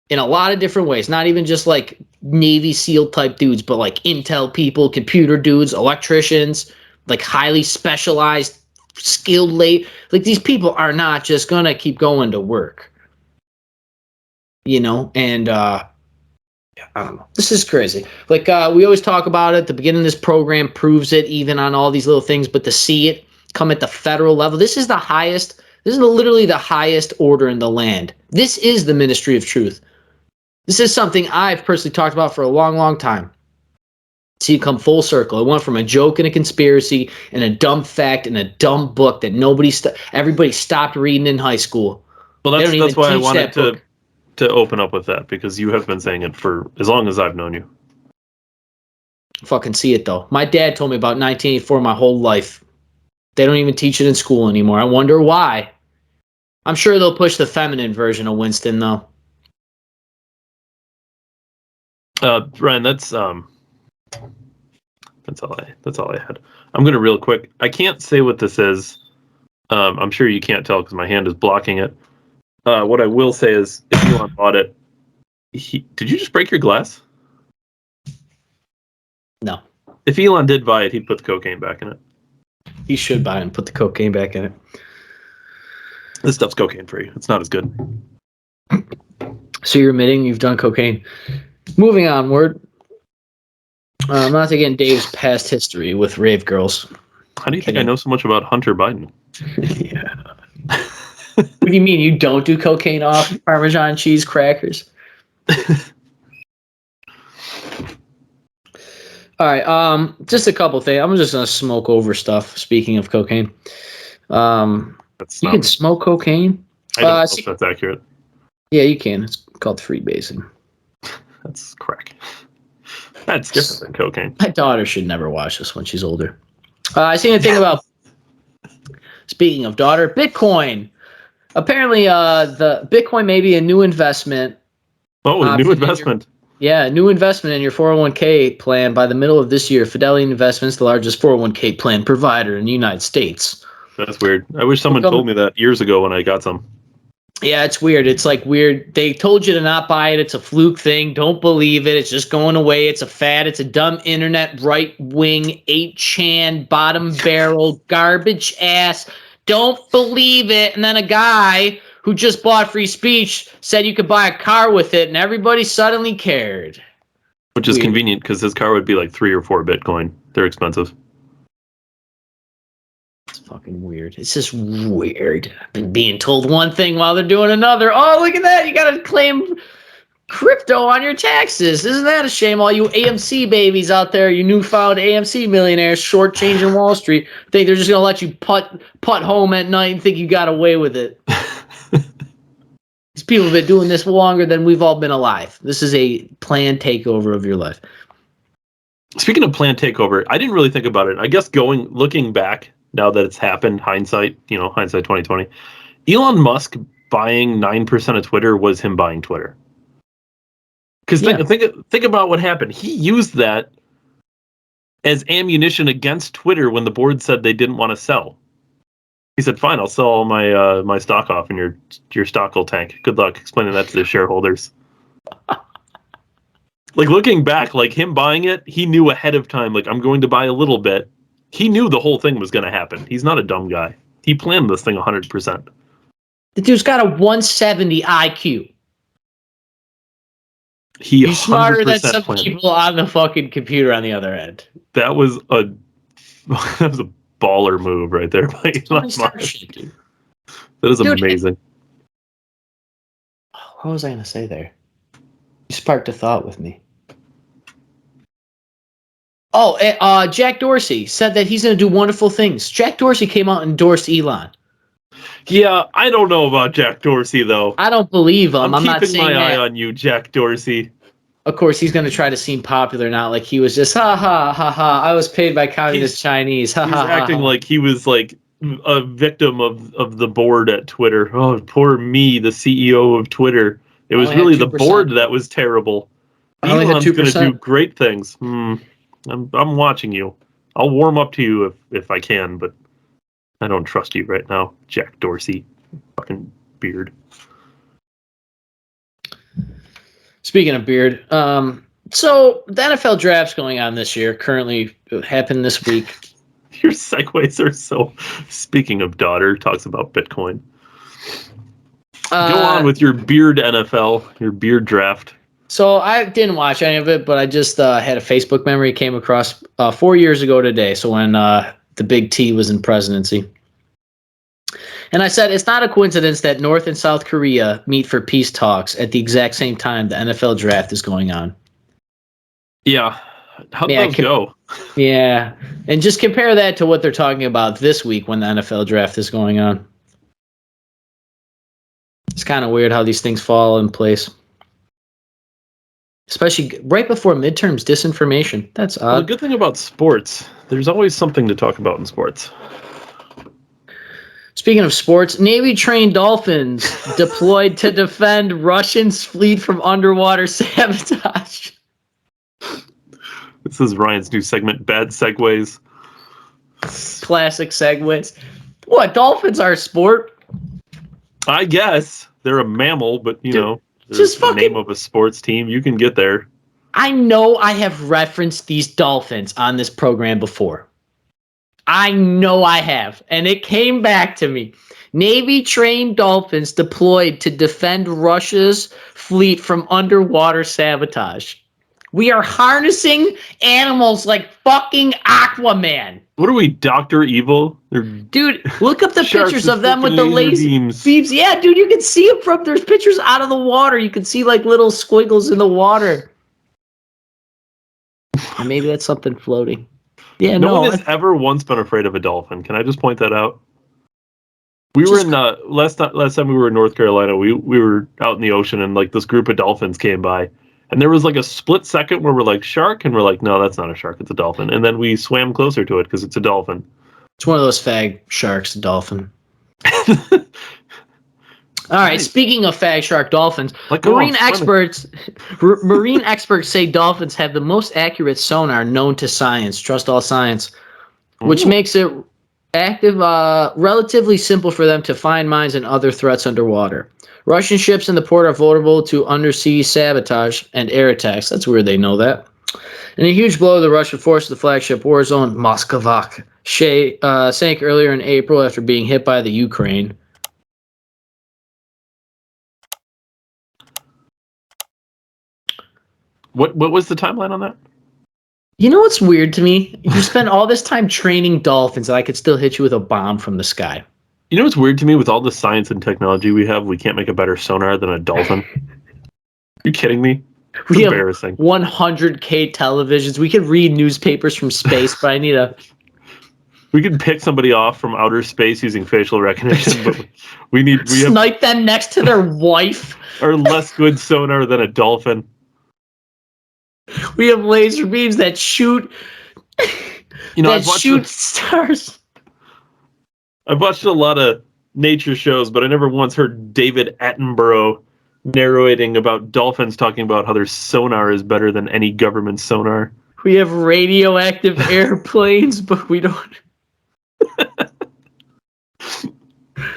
in a lot of different ways. Not even just like Navy SEAL type dudes, but like Intel people, computer dudes, electricians, like highly specialized, skilled late. Like these people are not just going to keep going to work. You know, and I don't know. This is crazy. Like we always talk about it. The beginning of this program proves it, even on all these little things. But to see it come at the federal level, this is the highest. This is literally the highest order in the land. This is the ministry of truth. This is something I've personally talked about for a long, long time. See it come full circle. It went from a joke and a conspiracy and a dumb fact and a dumb book that everybody stopped reading in high school. Well, that's why I wanted to open up with that, because you have been saying it for as long as I've known you. Fucking see it, though. My dad told me about 1984 my whole life. They don't even teach it in school anymore. I wonder why. I'm sure they'll push the feminine version of Winston, though. Ryan, that's all I had. I'm gonna real quick. I can't say what this is. I'm sure you can't tell because my hand is blocking it. What I will say is, if Elon bought it, did you just break your glass? No. If Elon did buy it, he'd put the cocaine back in it. He should buy it and put the cocaine back in it. This stuff's cocaine free. It's not as good. So you're admitting you've done cocaine. Moving onward. I'm not to get in Dave's past history with rave girls. How do you think I know so much about Hunter Biden? Yeah. What do you mean you don't do cocaine off Parmesan cheese crackers? All right, just a couple things. I'm just gonna smoke over stuff. Speaking of cocaine, you can smoke cocaine. I don't know if that's accurate. Yeah, you can. It's called freebasing. That's crack. That's different than cocaine. My daughter should never watch this when she's older. I seen a thing about. Speaking of daughter, Bitcoin. Apparently, the Bitcoin may be a new investment. Oh, a new investment. Yeah, new investment in your 401k plan by the middle of this year. Fidelity Investments, the largest 401k plan provider in the United States. That's weird. I wish someone told me that years ago when I got some. Yeah, it's weird. It's like weird. They told you to not buy it. It's a fluke thing. Don't believe it. It's just going away. It's a fad. It's a dumb internet, right-wing, 8chan, bottom barrel, garbage ass. Don't believe it. And then a guy who just bought free speech said you could buy a car with it, and everybody suddenly cared. Which is convenient because his car would be like 3 or 4 Bitcoin. They're expensive. It's fucking weird. It's just weird. I've been being told one thing while they're doing another. Oh, look at that. You got to claim crypto on your taxes. Isn't that a shame? All you AMC babies out there, you newfound AMC millionaires, shortchanging Wall Street, think they're just gonna let you putt home at night and think you got away with it. These people have been doing this longer than we've all been alive. This is a planned takeover of your life. Speaking of planned takeover, I didn't really think about it. I guess looking back now that it's happened, hindsight 2020, Elon Musk buying 9% of Twitter was him buying Twitter. Because think about what happened. He used that as ammunition against Twitter when the board said they didn't want to sell. He said, "Fine, I'll sell all my stock off, and your stock will tank. Good luck explaining that to the shareholders." Like, looking back, like him buying it, he knew ahead of time, like, I'm going to buy a little bit. He knew the whole thing was going to happen. He's not a dumb guy. He planned this thing 100%. The dude's got a 170 IQ. He's smarter than some people on the fucking computer on the other end. That was a baller move right there by Elon Musk. That is amazing. What was I going to say there? You sparked a thought with me. Oh, Jack Dorsey said that he's going to do wonderful things. Jack Dorsey came out and endorsed Elon. Yeah, I don't know about Jack Dorsey, though. I don't believe him. I'm not keeping saying my eye on you, Jack Dorsey. Of course, he's going to try to seem popular, not like he was just, ha, ha, ha, ha, I was paid by communist Chinese, ha, ha, ha. He's acting like he was, like, a victim of the board at Twitter. Oh, poor me, the CEO of Twitter. It was really the board that was terrible. Elon's going to do great things. I'm watching you. I'll warm up to you if I can, but I don't trust you right now, Jack Dorsey. Fucking beard. Speaking of beard, so the NFL draft's going on this year. Currently happened this week. Your segues are so. Speaking of daughter, talks about Bitcoin. Go on with your beard NFL, your beard draft. So I didn't watch any of it, but I just had a Facebook memory came across 4 years ago today. So when the Big T was in presidency. And I said, it's not a coincidence that North and South Korea meet for peace talks at the exact same time the NFL draft is going on. Yeah. How'd those go? Yeah. And just compare that to what they're talking about this week when the NFL draft is going on. It's kind of weird how these things fall in place. Especially right before midterms, disinformation. That's odd. Well, the good thing about sports, there's always something to talk about in sports. Speaking of sports, Navy-trained dolphins deployed to defend Russians' fleet from underwater sabotage. This is Ryan's new segment, Bad Segways. Classic segues. What, dolphins are a sport? I guess. They're a mammal, but, you know, just the name of a sports team. You can get there. I know I have referenced these dolphins on this program before. I know I have, and it came back to me. Navy-trained dolphins deployed to defend Russia's fleet from underwater sabotage. We are harnessing animals like fucking Aquaman. What are we, Dr. Evil? Dude, look up the pictures of them with the laser beams. Yeah, dude, you can see them from, there's pictures out of the water. You can see like little squiggles in the water. And maybe that's something floating. Yeah, no one has ever once been afraid of a dolphin. Can I just point that out? We were in last time we were in North Carolina. We were out in the ocean, and like this group of dolphins came by, and there was like a split second where we're like shark, and we're like, no, that's not a shark, it's a dolphin. And then we swam closer to it because it's a dolphin. It's one of those fag sharks, dolphin. All right. Speaking of fag shark dolphins, marine experts say dolphins have the most accurate sonar known to science. Trust all science, which makes it relatively simple for them to find mines and other threats underwater. Russian ships in the port are vulnerable to undersea sabotage and air attacks. That's weird. They know that. In a huge blow, the Russian forces the flagship war zone Moskvak sank earlier in April after being hit by the Ukraine. What was the timeline on that? You know what's weird to me? You spend all this time training dolphins, and I could still hit you with a bomb from the sky. You know what's weird to me? With all the science and technology we have, we can't make a better sonar than a dolphin. You kidding me? It's We have embarrassing. 100K televisions. We could read newspapers from space, but I need a. We could pick somebody off from outer space using facial recognition, but we have Snipe them next to their wife. or less good sonar than a dolphin. We have laser beams that shoot. Shoot stars. I've watched a lot of nature shows, but I never once heard David Attenborough narrating about dolphins talking about how their sonar is better than any government sonar. We have radioactive airplanes, but we don't.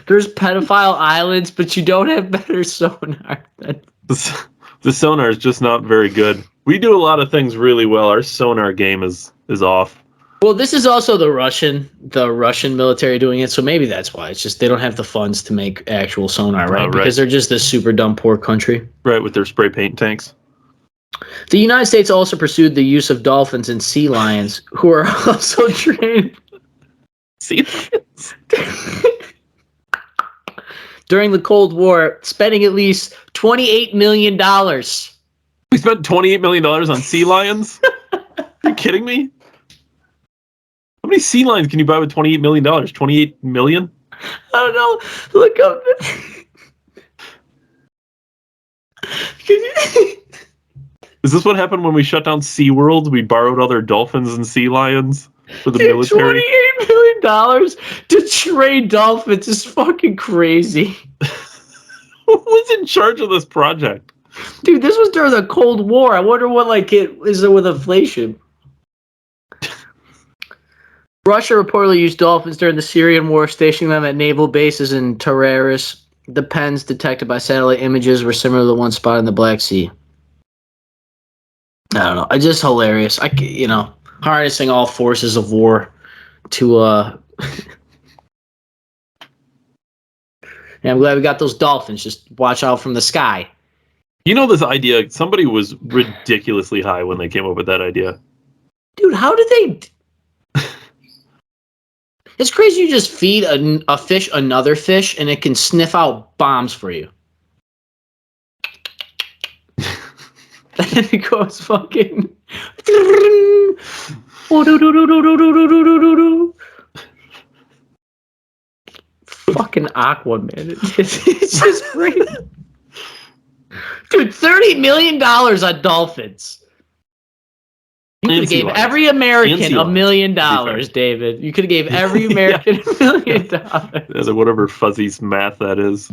There's pedophile islands, but you don't have better sonar. The sonar is just not very good. We do a lot of things really well. Our sonar game is off. Well, this is also the Russian military doing it, so maybe that's why. It's just they don't have the funds to make actual sonar, right? Because they're just a super dumb poor country. Right, with their spray paint tanks. The United States also pursued the use of dolphins and sea lions, who are also trained. Sea lions? During the Cold War, spending at least $28 million. We spent $28 million on sea lions? Are you kidding me? How many sea lions can you buy with $28 million? 28 million? I don't know. Look up. Is this what happened when we shut down SeaWorld? We borrowed other dolphins and sea lions for the military? $28 million to train dolphins is fucking crazy. Who was in charge of this project? Dude, this was during the Cold War. I wonder what is it with inflation. Russia reportedly used dolphins during the Syrian war, stationing them at naval bases in Tararus. The pens detected by satellite images were similar to the one spotted in the Black Sea. I don't know. It's just hilarious. Harnessing all forces of war to Yeah, I'm glad we got those dolphins. Just watch out from the sky. You know this idea, somebody was ridiculously high when they came up with that idea. Dude, how did they... It's crazy you just feed a fish another fish and it can sniff out bombs for you. And it goes fucking... Fucking Aquaman. It's just great. Dude, $30 million on dolphins. You could have gave every American $1 million, David. You could have gave every American $1 million. Yeah, whatever Fuzzy's math that is.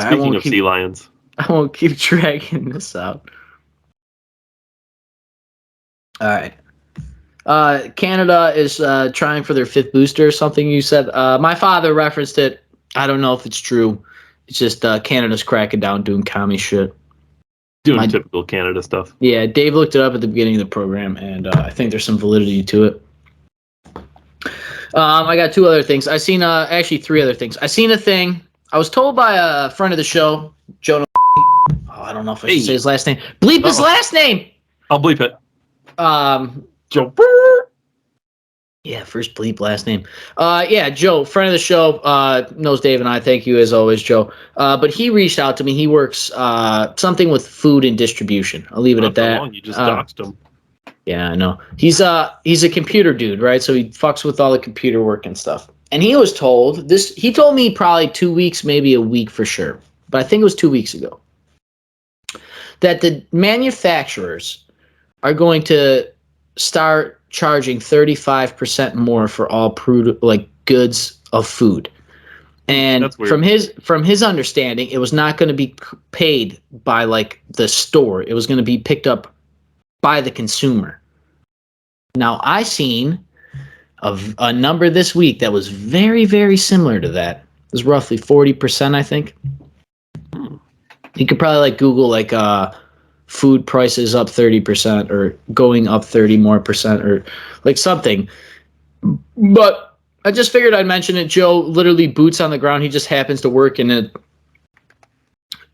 Speaking of sea lions. I won't keep dragging this out. All right. Canada is trying for their 5th booster or something, you said. My father referenced it. I don't know if it's true. It's just Canada's cracking down doing commie shit. Doing typical Canada stuff. Yeah, Dave looked it up at the beginning of the program, and I think there's some validity to it. I got 2 other things. Actually 3 other things. I seen a thing. I was told by a friend of the show, Jonah. I don't know if I should say his last name. Bleep his last name! I'll bleep it. Joe. Yeah, first bleep, last name. Yeah, Joe, friend of the show, knows Dave and I. Thank you as always, Joe. But he reached out to me. He works something with food and distribution. I'll leave it at that. Long. You just doxed him. Yeah, I know. He's a computer dude, right? So he fucks with all the computer work and stuff. And he was told this. He told me probably 2 weeks, maybe a week for sure, but I think it was 2 weeks ago, that the manufacturers are going to start charging 35% more for all goods of food. And from his understanding, it was not going to be paid by the store. It was going to be picked up by the consumer. Now, I seen a number this week that was very, very similar to that. It was roughly 40%, I think. You could probably Google food prices up 30% or going up 30 more percent or something. But I just figured I'd mention it. Joe, literally boots on the ground. He just happens to work in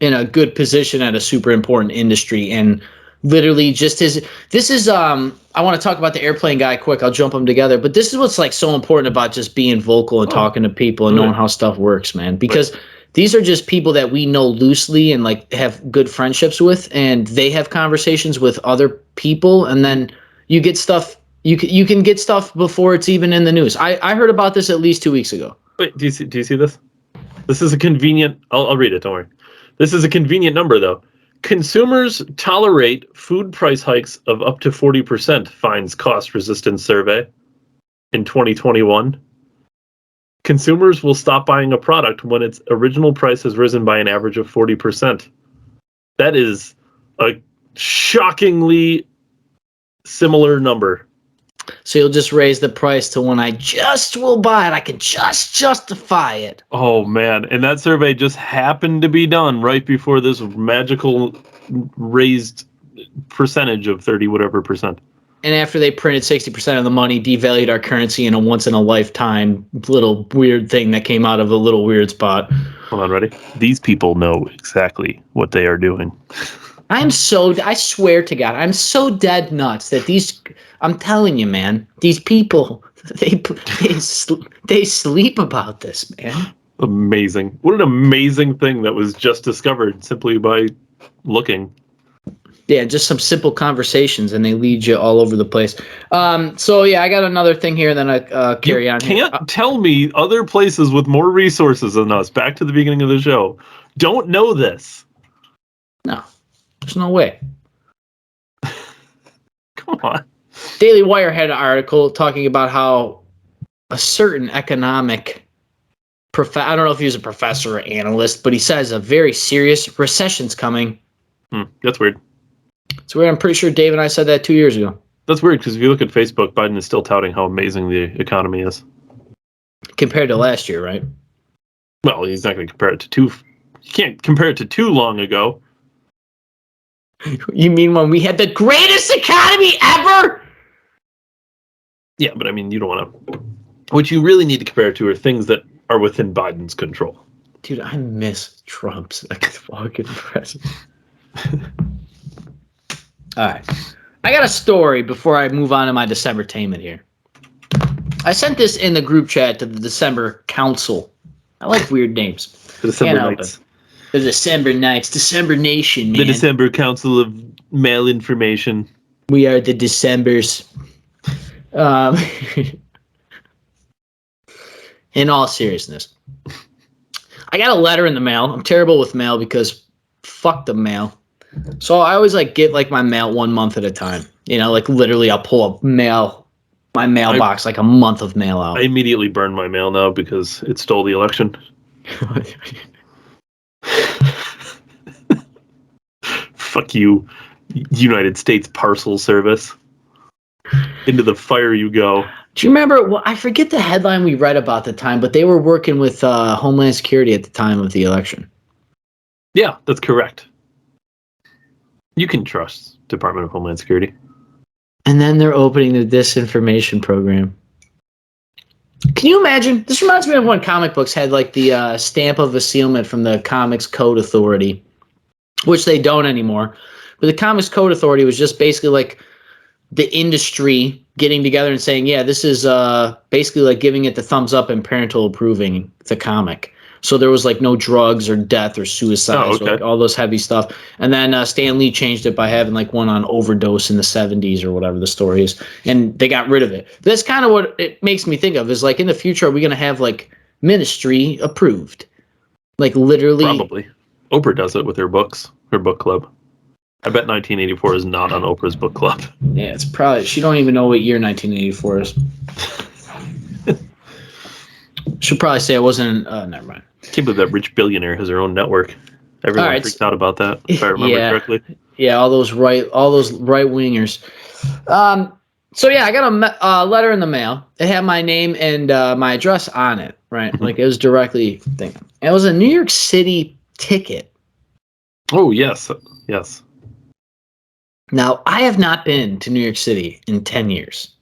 a good position at a super important industry. And literally just his. This is I want to talk about the airplane guy quick. I'll jump them together. But this is what's like so important about just being vocal and talking to people and knowing how stuff works, man. Because these are just people that we know loosely and like have good friendships with, and they have conversations with other people, and then you get stuff. You can get stuff before it's even in the news. I heard about this at least 2 weeks ago. Wait, do you see this? This is a convenient. I'll read it. Don't worry. This is a convenient number though. Consumers tolerate food price hikes of up to 40%, finds cost resistance survey in 2021. Consumers will stop buying a product when its original price has risen by an average of 40%. That is a shockingly similar number. So you'll just raise the price to when I just will buy it. I can just justify it. Oh, man. And that survey just happened to be done right before this magical raised percentage of 30 whatever percent. And after they printed 60% of the money, devalued our currency in a once-in-a-lifetime little weird thing that came out of a little weird spot. Hold on, ready? These people know exactly what they are doing. I swear to God, I'm so dead nuts that I'm telling you, man, these people, they sleep about this, man. Amazing. What an amazing thing that was just discovered simply by looking. Yeah, just some simple conversations, and they lead you all over the place. So, yeah, I got another thing here, and then I carry on. You can't tell me other places with more resources than us, back to the beginning of the show, don't know this. No. There's no way. Come on. Daily Wire had an article talking about how a certain economic I don't know if he was a professor or analyst, but he says a very serious recession's coming. That's weird. It's weird. I'm pretty sure Dave and I said that 2 years ago. That's weird because if you look at Facebook, Biden is still touting how amazing the economy is. Compared to last year, right? Well, he's not going to compare it to you can't compare it to too long ago. You mean when we had the greatest economy ever? Yeah, but I mean, you don't want to. What you really need to compare it to are things that are within Biden's control. Dude, I miss Trump's fucking president. All right. I got a story before I move on to my Decembertainment here. I sent this in the group chat to the December Council. I like weird names. The December Nights. The December Nights. December Nation, man. The December Council of Malinformation. We are the Decembers. In all seriousness. I got a letter in the mail. I'm terrible with mail because fuck the mail. So I always get my mail 1 month at a time. Literally I'll pull up my mailbox, a month of mail out. I immediately burn my mail now because it stole the election. Fuck you, United States Parcel Service. Into the fire you go. Do you remember? Well, I forget the headline we read about the time, but they were working with Homeland Security at the time of the election. Yeah, that's correct. You can trust Department of Homeland Security. And then they're opening the disinformation program. Can you imagine? This reminds me of when comic books had the stamp of sealment from the Comics Code Authority, which they don't anymore. But the Comics Code Authority was just basically the industry getting together and saying, yeah, this is basically giving it the thumbs up and parental approving the comic. So there was no drugs or death or suicide, or all those heavy stuff. And then Stan Lee changed it by having one on overdose in the 70s or whatever the story is. And they got rid of it. That's kind of what it makes me think of is in the future, are we going to have ministry approved? Literally. Probably. Oprah does it with her books, her book club. I bet 1984 is not on Oprah's book club. Yeah, it's probably, she don't even know what year 1984 is. Should probably say I wasn't, never mind. I can't believe that rich billionaire has her own network. Everyone freaked out about that, if I remember correctly. Yeah, all those right wingers. So yeah, I got a letter in the mail. It had my name and my address on it, right? It was directly thinking. It was a New York City ticket. Oh, yes. Yes. Now, I have not been to New York City in 10 years.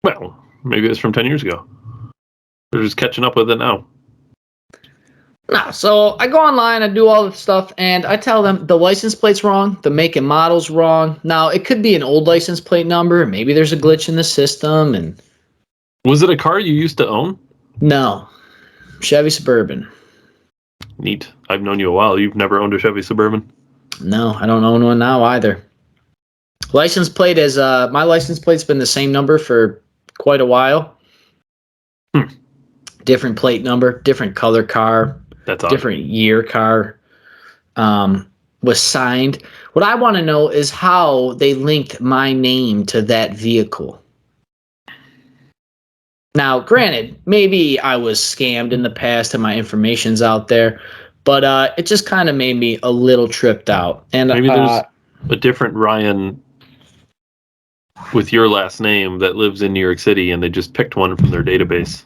Well, maybe it's from 10 years ago. They're just catching up with it now. No, so I go online, I do all the stuff, and I tell them the license plate's wrong, the make and model's wrong. Now, it could be an old license plate number, maybe there's a glitch in the system, and... Was it a car you used to own? No. Chevy Suburban. Neat. I've known you a while. You've never owned a Chevy Suburban? No, I don't own one now either. License plate is, my license plate's been the same number for quite a while. Different plate number, different color car. That's odd. Different year car was signed. What I want to know is how they linked my name to that vehicle. Now, granted, maybe I was scammed in the past and my information's out there, but it just kind of made me a little tripped out. And maybe there's a different Ryan with your last name that lives in New York City, and they just picked one from their database.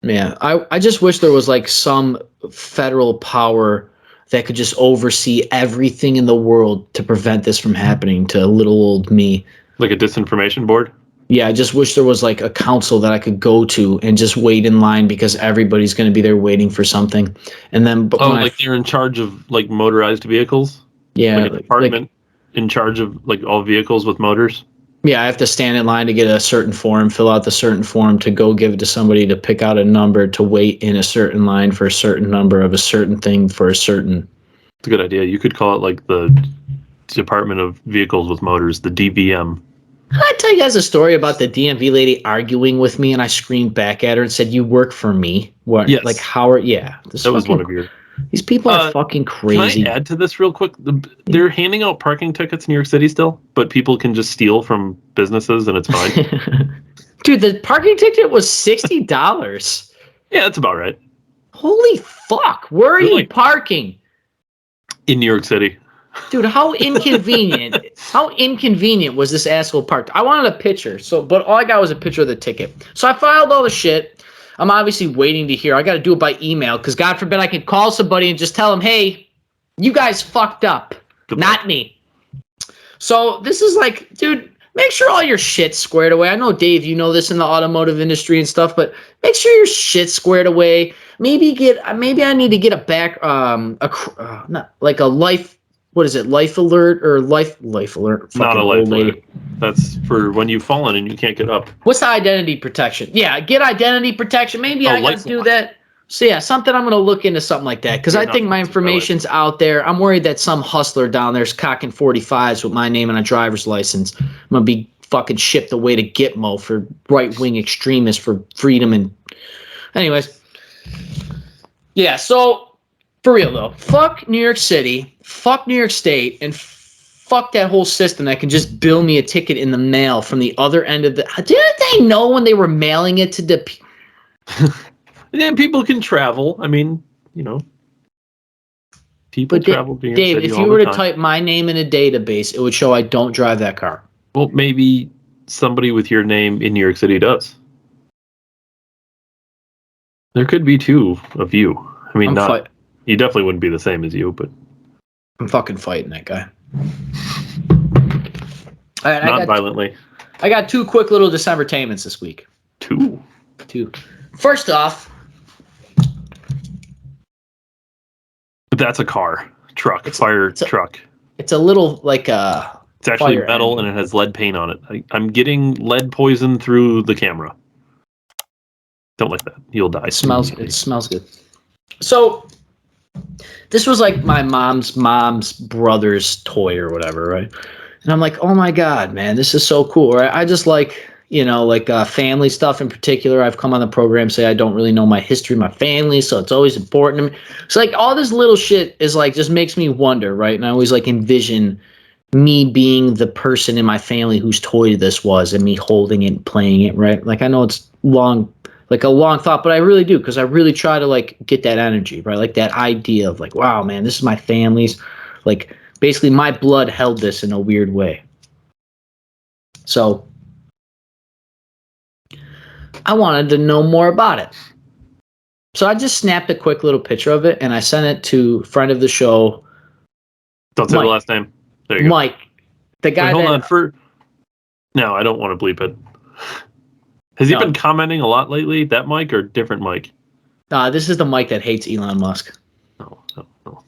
Yeah, I just wish there was like some federal power that could just oversee everything in the world to prevent this from happening to little old me. Like a disinformation board? Yeah, I just wish there was like a council that I could go to and just wait in line because everybody's going to be there waiting for something. And then, but like they're in charge of like motorized vehicles? Yeah, like a department in charge of like all vehicles with motors? Yeah, I have to stand in line to get a certain form, fill out the certain form to go give it to somebody to pick out a number to wait in a certain line for a certain number of a certain thing for a certain. It's a good idea. You could call it like the Department of Vehicles with Motors, the DVM. I tell you guys a story about the DMV lady arguing with me, and I screamed back at her and said, "You work for me." What? Yes. Like Howard? Yeah, That was one of your. These people are fucking crazy. Can I add to this real quick? They're handing out parking tickets in New York City still, but people can just steal from businesses and it's fine. Dude, the parking ticket was $60. Yeah, that's about right. Holy fuck! Where are you parking? In New York City. Dude, how inconvenient! How inconvenient was this asshole parked? I wanted a picture, but all I got was a picture of the ticket. So I filed all the shit. I'm obviously waiting to hear. I got to do it by email because God forbid I can call somebody and just tell them, "Hey, you guys fucked up, not me." So this is like, dude, make sure all your shit's squared away. I know, Dave, you know this in the automotive industry and stuff, but make sure your shit's squared away. Maybe I need to get not like a life. What is it? Life alert or life alert? Not a life alert. That's for when you've fallen and you can't get up. What's the identity protection? Yeah, get identity protection. Maybe I got to do that. So yeah, something I'm going to look into something like that because I think my information's out there. I'm worried that some hustler down there's cocking 45s with my name on a driver's license. I'm going to be fucking shipped away to Gitmo for right-wing extremists for freedom and... Anyways. Yeah, so for real though, fuck New York City, fuck New York State, and fuck that whole system that can just bill me a ticket in the mail from the other end of the... Didn't they know when they were mailing it to the... Yeah, people can travel. I mean, you know, people travel. Dave, if you were to type my name in a database, it would show I don't drive that car. Well, maybe somebody with your name in New York City does. There could be two of you. I mean, you definitely wouldn't be the same as you, but I'm fucking fighting that guy. All right, not violently. I got two quick little Decembertainments this week. Two. First off, that's a truck. It's a little like a... It's actually metal and it has lead paint on it. I'm getting lead poison through the camera. Don't like that. You'll die. It smells good. So, this was like my mom's brother's toy or whatever, right? And I'm like, oh my God, man, this is so cool, right? I just like... family stuff in particular. I've come on the program say I don't really know my history, my family, so it's always important to me. It's like all this little shit is like just makes me wonder, right? And I always like envision me being the person in my family whose toy this was and me holding it and playing it, right? Like I know it's a long thought, but I really do because I really try to like get that energy, right? Like that idea of like, wow, man, this is my family's. Like basically my blood held this in a weird way. So I wanted to know more about it. So I just snapped a quick little picture of it and I sent it to friend of the show. Don't say the last name. There you go. Mike. The guy No, I don't want to bleep it. Has he been commenting a lot lately? That Mike or different Mike? This is the Mike that hates Elon Musk. No.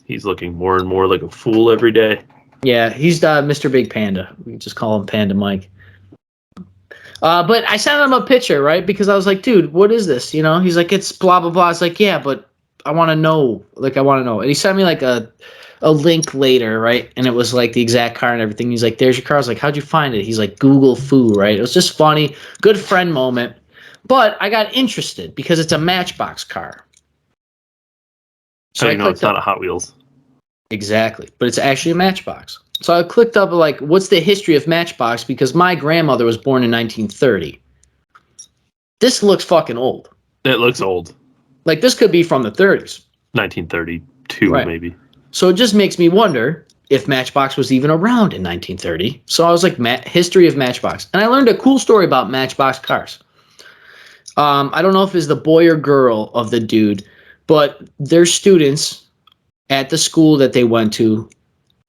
He's looking more and more like a fool every day. Yeah, he's Mr. Big Panda. We just call him Panda Mike. But I sent him a picture, right? Because I was like, dude, what is this? He's like, it's blah, blah, blah. It's like, yeah, but I want to know. Like, I want to know. And he sent me like a link later, right? And it was like the exact car and everything. He's like, there's your car. I was like, how'd you find it? He's like, Google foo, right? It was just funny. Good friend moment. But I got interested because it's a Matchbox car. So it's not a Hot Wheels. Exactly. But it's actually a Matchbox. So I clicked up like, what's the history of Matchbox? Because my grandmother was born in 1930. This looks fucking old. It looks old. Like this could be from the 30s. 1932, right. Maybe. So it just makes me wonder if Matchbox was even around in 1930. So I was like, history of Matchbox. And I learned a cool story about Matchbox cars. I don't know if it's the boy or girl of the dude, but their students at the school that they went to,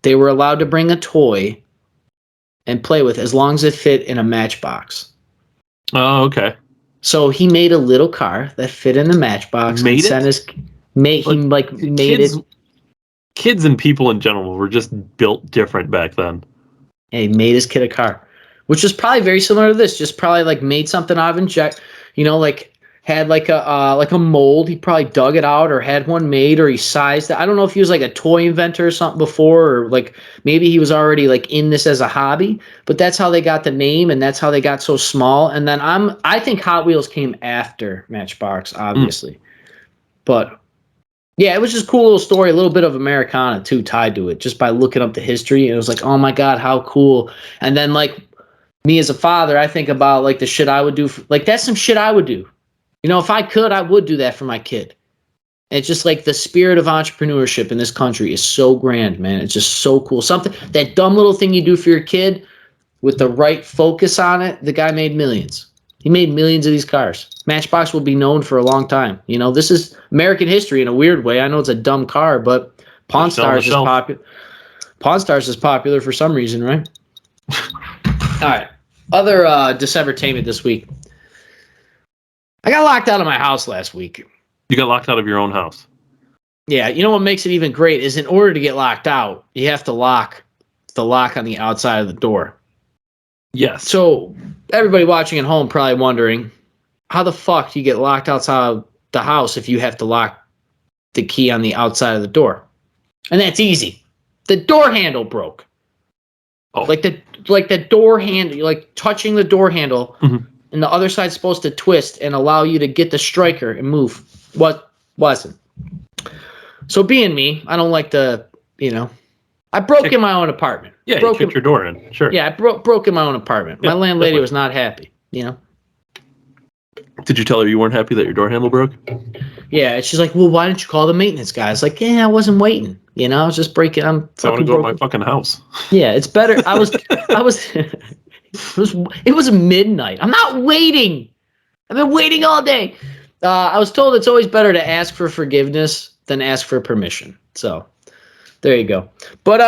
they were allowed to bring a toy and play with as long as it fit in a Matchbox. Oh, okay. So he made a little car that fit in the Matchbox. Kids and people in general were just built different back then. And he made his kid a car, which was probably very similar to this. Just probably like made something out of inject, like had like a mold. He probably dug it out or had one made or he sized it. I don't know if he was like a toy inventor or something before, or like maybe he was already like in this as a hobby, but that's how they got the name and that's how they got so small. And then I think Hot Wheels came after Matchbox, obviously. But yeah, it was just a cool little story, a little bit of Americana too tied to it, just by looking up the history. It was like, oh my God, how cool. And then like me as a father, I think about like the shit I would do. That's some shit I would do. If I could, I would do that for my kid. And it's just like the spirit of entrepreneurship in this country is so grand, man. It's just so cool. Something, that dumb little thing you do for your kid with the right focus on it, the guy made millions. He made millions of these cars. Matchbox will be known for a long time. This is American history in a weird way. I know it's a dumb car, but Pawn Stars is popular. Pawn Stars is popular for some reason, right? All right. Other Decembertainment this week. I got locked out of my house last week. You got locked out of your own house? Yeah. You know what makes it even great is in order to get locked out, you have to lock the lock on the outside of the door. Yes. So everybody watching at home probably wondering, how the fuck do you get locked outside of the house if you have to lock the key on the outside of the door? And that's easy. The door handle broke. Oh. Like the door handle, like touching the door handle, and the other side's supposed to twist and allow you to get the striker and move. What wasn't? So being me, I don't like to, I broke in my own apartment. Yeah, you kicked your door in. Sure. Yeah, I broke in my own apartment. My landlady was not happy, Did you tell her you weren't happy that your door handle broke? Yeah, she's like, well, why didn't you call the maintenance guy? I was like, yeah, I wasn't waiting. I was just breaking. I want to go to my fucking house. Yeah, it's better. It was midnight. I'm not waiting. I've been waiting all day. I was told it's always better to ask for forgiveness than ask for permission. So there you go. But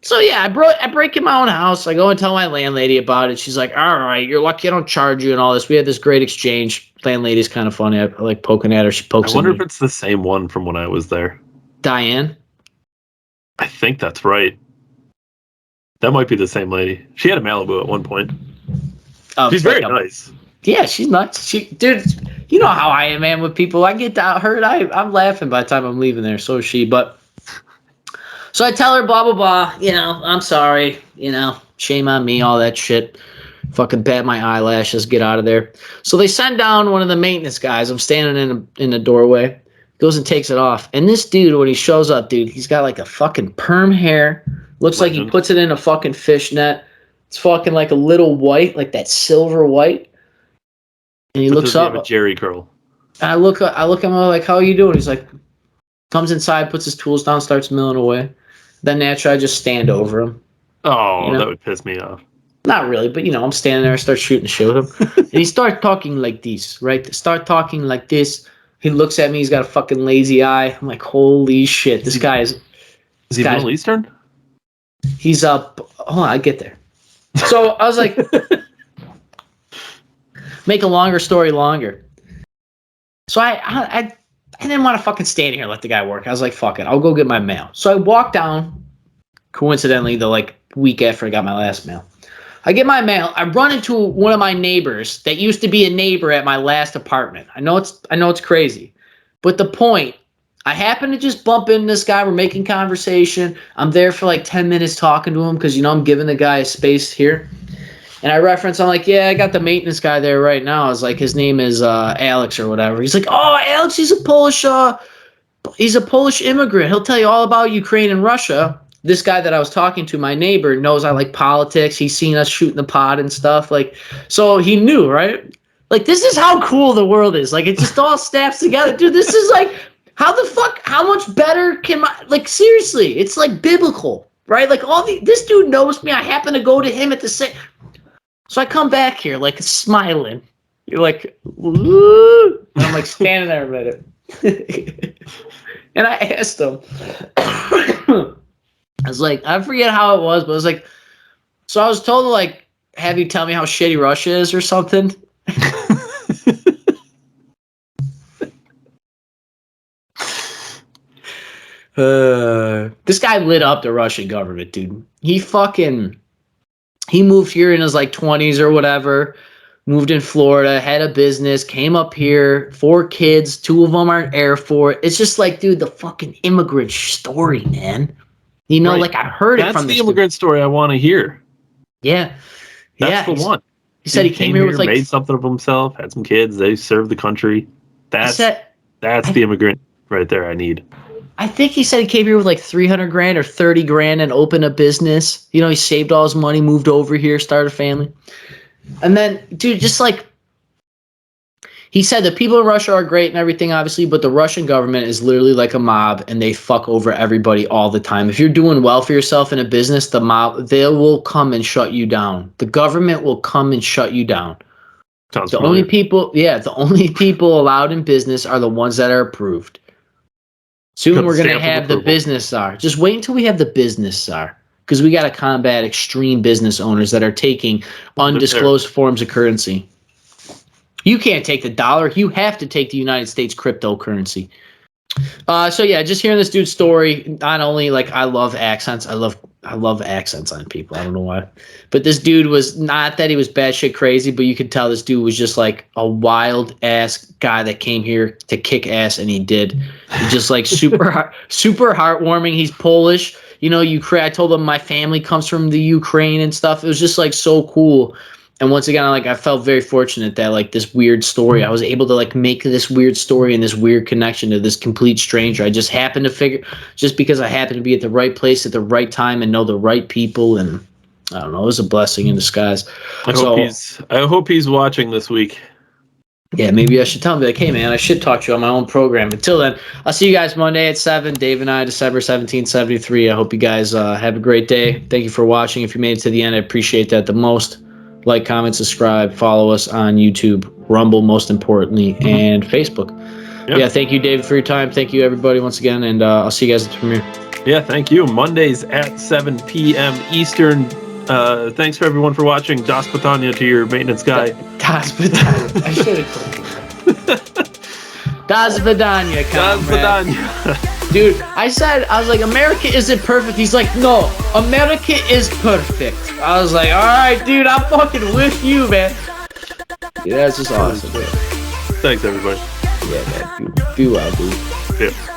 so yeah, I break in my own house. I go and tell my landlady about it. She's like, all right, you're lucky I don't charge you and all this. We had this great exchange. Landlady's kind of funny. I like poking at her. She pokes at me. I wonder if it's the same one from when I was there. Diane? I think that's right. That might be the same lady. She had a Malibu at one point. She's very nice. Yeah, she's nice. Dude, you know how I am, man, with people. I get hurt. I'm laughing by the time I'm leaving there. So is she. But so I tell her, blah, blah, blah. I'm sorry. Shame on me, all that shit. Fucking bat my eyelashes, get out of there. So they send down one of the maintenance guys. I'm standing in the doorway. Goes and takes it off. And this dude, when he shows up, dude, he's got like a fucking perm hair. Looks like he puts it in a fucking fishnet. It's fucking like a little white, like that silver white. And he looks up. A Jerry curl. And I look at him like, how are you doing? He's like, comes inside, puts his tools down, starts milling away. Then naturally, I just stand over him. Oh, that would piss me off. Not really, but I'm standing there, I start shooting the shit with him. And he starts talking like this, right? Start talking like this. He looks at me, he's got a fucking lazy eye. I'm like, holy shit, this guy is... Is he Middle Eastern? He's up... Hold on, I get there. So I was like... make a longer story longer. So I I didn't want to fucking stand here and let the guy work. I was like, fuck it, I'll go get my mail. So I walked down, coincidentally, the like week after I got my last mail. I get my mail. I run into one of my neighbors that used to be a neighbor at my last apartment. I know it's crazy, but the point, I happen to just bump into this guy. We're making conversation. I'm there for like 10 minutes talking to him because, you know, I'm giving the guy a space here. And I reference, I'm like, yeah, I got the maintenance guy there right now. I was like, his name is Alex or whatever. He's like, oh, Alex, he's a Polish immigrant. He'll tell you all about Ukraine and Russia. This guy that I was talking to, my neighbor, knows I like politics. He's seen us shooting the pod and stuff. Like, so he knew, right? Like, this is how cool the world is. Like, it just all snaps together. Dude, this is like, how the fuck, how much better can my, like, seriously, it's like biblical, right? Like, this dude knows me. I happen to go to him at the same. So I come back here, like, smiling. You're like, woo. And I'm like standing there a minute. And I asked him, I was like, I forget how it was, but I was like, so I was told to like have you tell me how shitty Russia is or something. This guy lit up the Russian government, dude. He moved here in his like 20s or whatever, moved in Florida, had a business, came up here, 4 kids, 2 of them are Air Force. It's just like, dude, the fucking immigrant story, man. You know, right. Like I heard it from the immigrant story I want to hear. Yeah. That's the one. He said he came here with like made something of himself, had some kids, they served the country. That's the immigrant right there I need. I think he said he came here with like 300 grand or 30 grand and opened a business. You know, he saved all his money, moved over here, started a family. And then, dude, just like he said, the people in Russia are great and everything, obviously, but the Russian government is literally like a mob and they fuck over everybody all the time. If you're doing well for yourself in a business, the mob, they will come and shut you down. The government will come and shut you down. The only people allowed in business are the ones that are approved. Soon we're going to have the business czar. Just wait until we have the business czar. Because we got to combat extreme business owners that are taking undisclosed forms of currency. You can't take the dollar. You have to take the United States cryptocurrency. So yeah, just hearing this dude's story, not only like I love accents, I love accents on people. I don't know why. But this dude was not that he was batshit crazy, but you could tell this dude was just like a wild ass guy that came here to kick ass, and he did. He's just like super heartwarming. He's Polish. You know, Ukraine. I told him my family comes from the Ukraine and stuff. It was just like so cool. And once again, like I felt very fortunate that like this weird story, I was able to like make this weird story and this weird connection to this complete stranger. I just happened to just because I happened to be at the right place at the right time and know the right people, and I don't know, it was a blessing in disguise. I hope he's watching this week. Yeah, maybe I should tell him, like, hey man, I should talk to you on my own program. Until then, I'll see you guys Monday at 7. Dave and I, December 1773. I hope you guys have a great day. Thank you for watching. If you made it to the end, I appreciate that the most. Like, comment, subscribe, follow us on YouTube, Rumble, most importantly, and Facebook. Yep. Yeah, thank you, David, for your time. Thank you, everybody, once again, and I'll see you guys at the premiere. Yeah, thank you. Mondays at 7 p.m. Eastern. Thanks for everyone for watching. Das Patania to your maintenance guy. Das Patania. I should have. Das Patania. Das Patania. Dude, I was like, America isn't perfect. He's like, no, America is perfect. I was like, all right, dude, I'm fucking with you, man. Yeah, that's just awesome, man. Thanks, everybody. Yeah, man. Be well, dude. Yeah.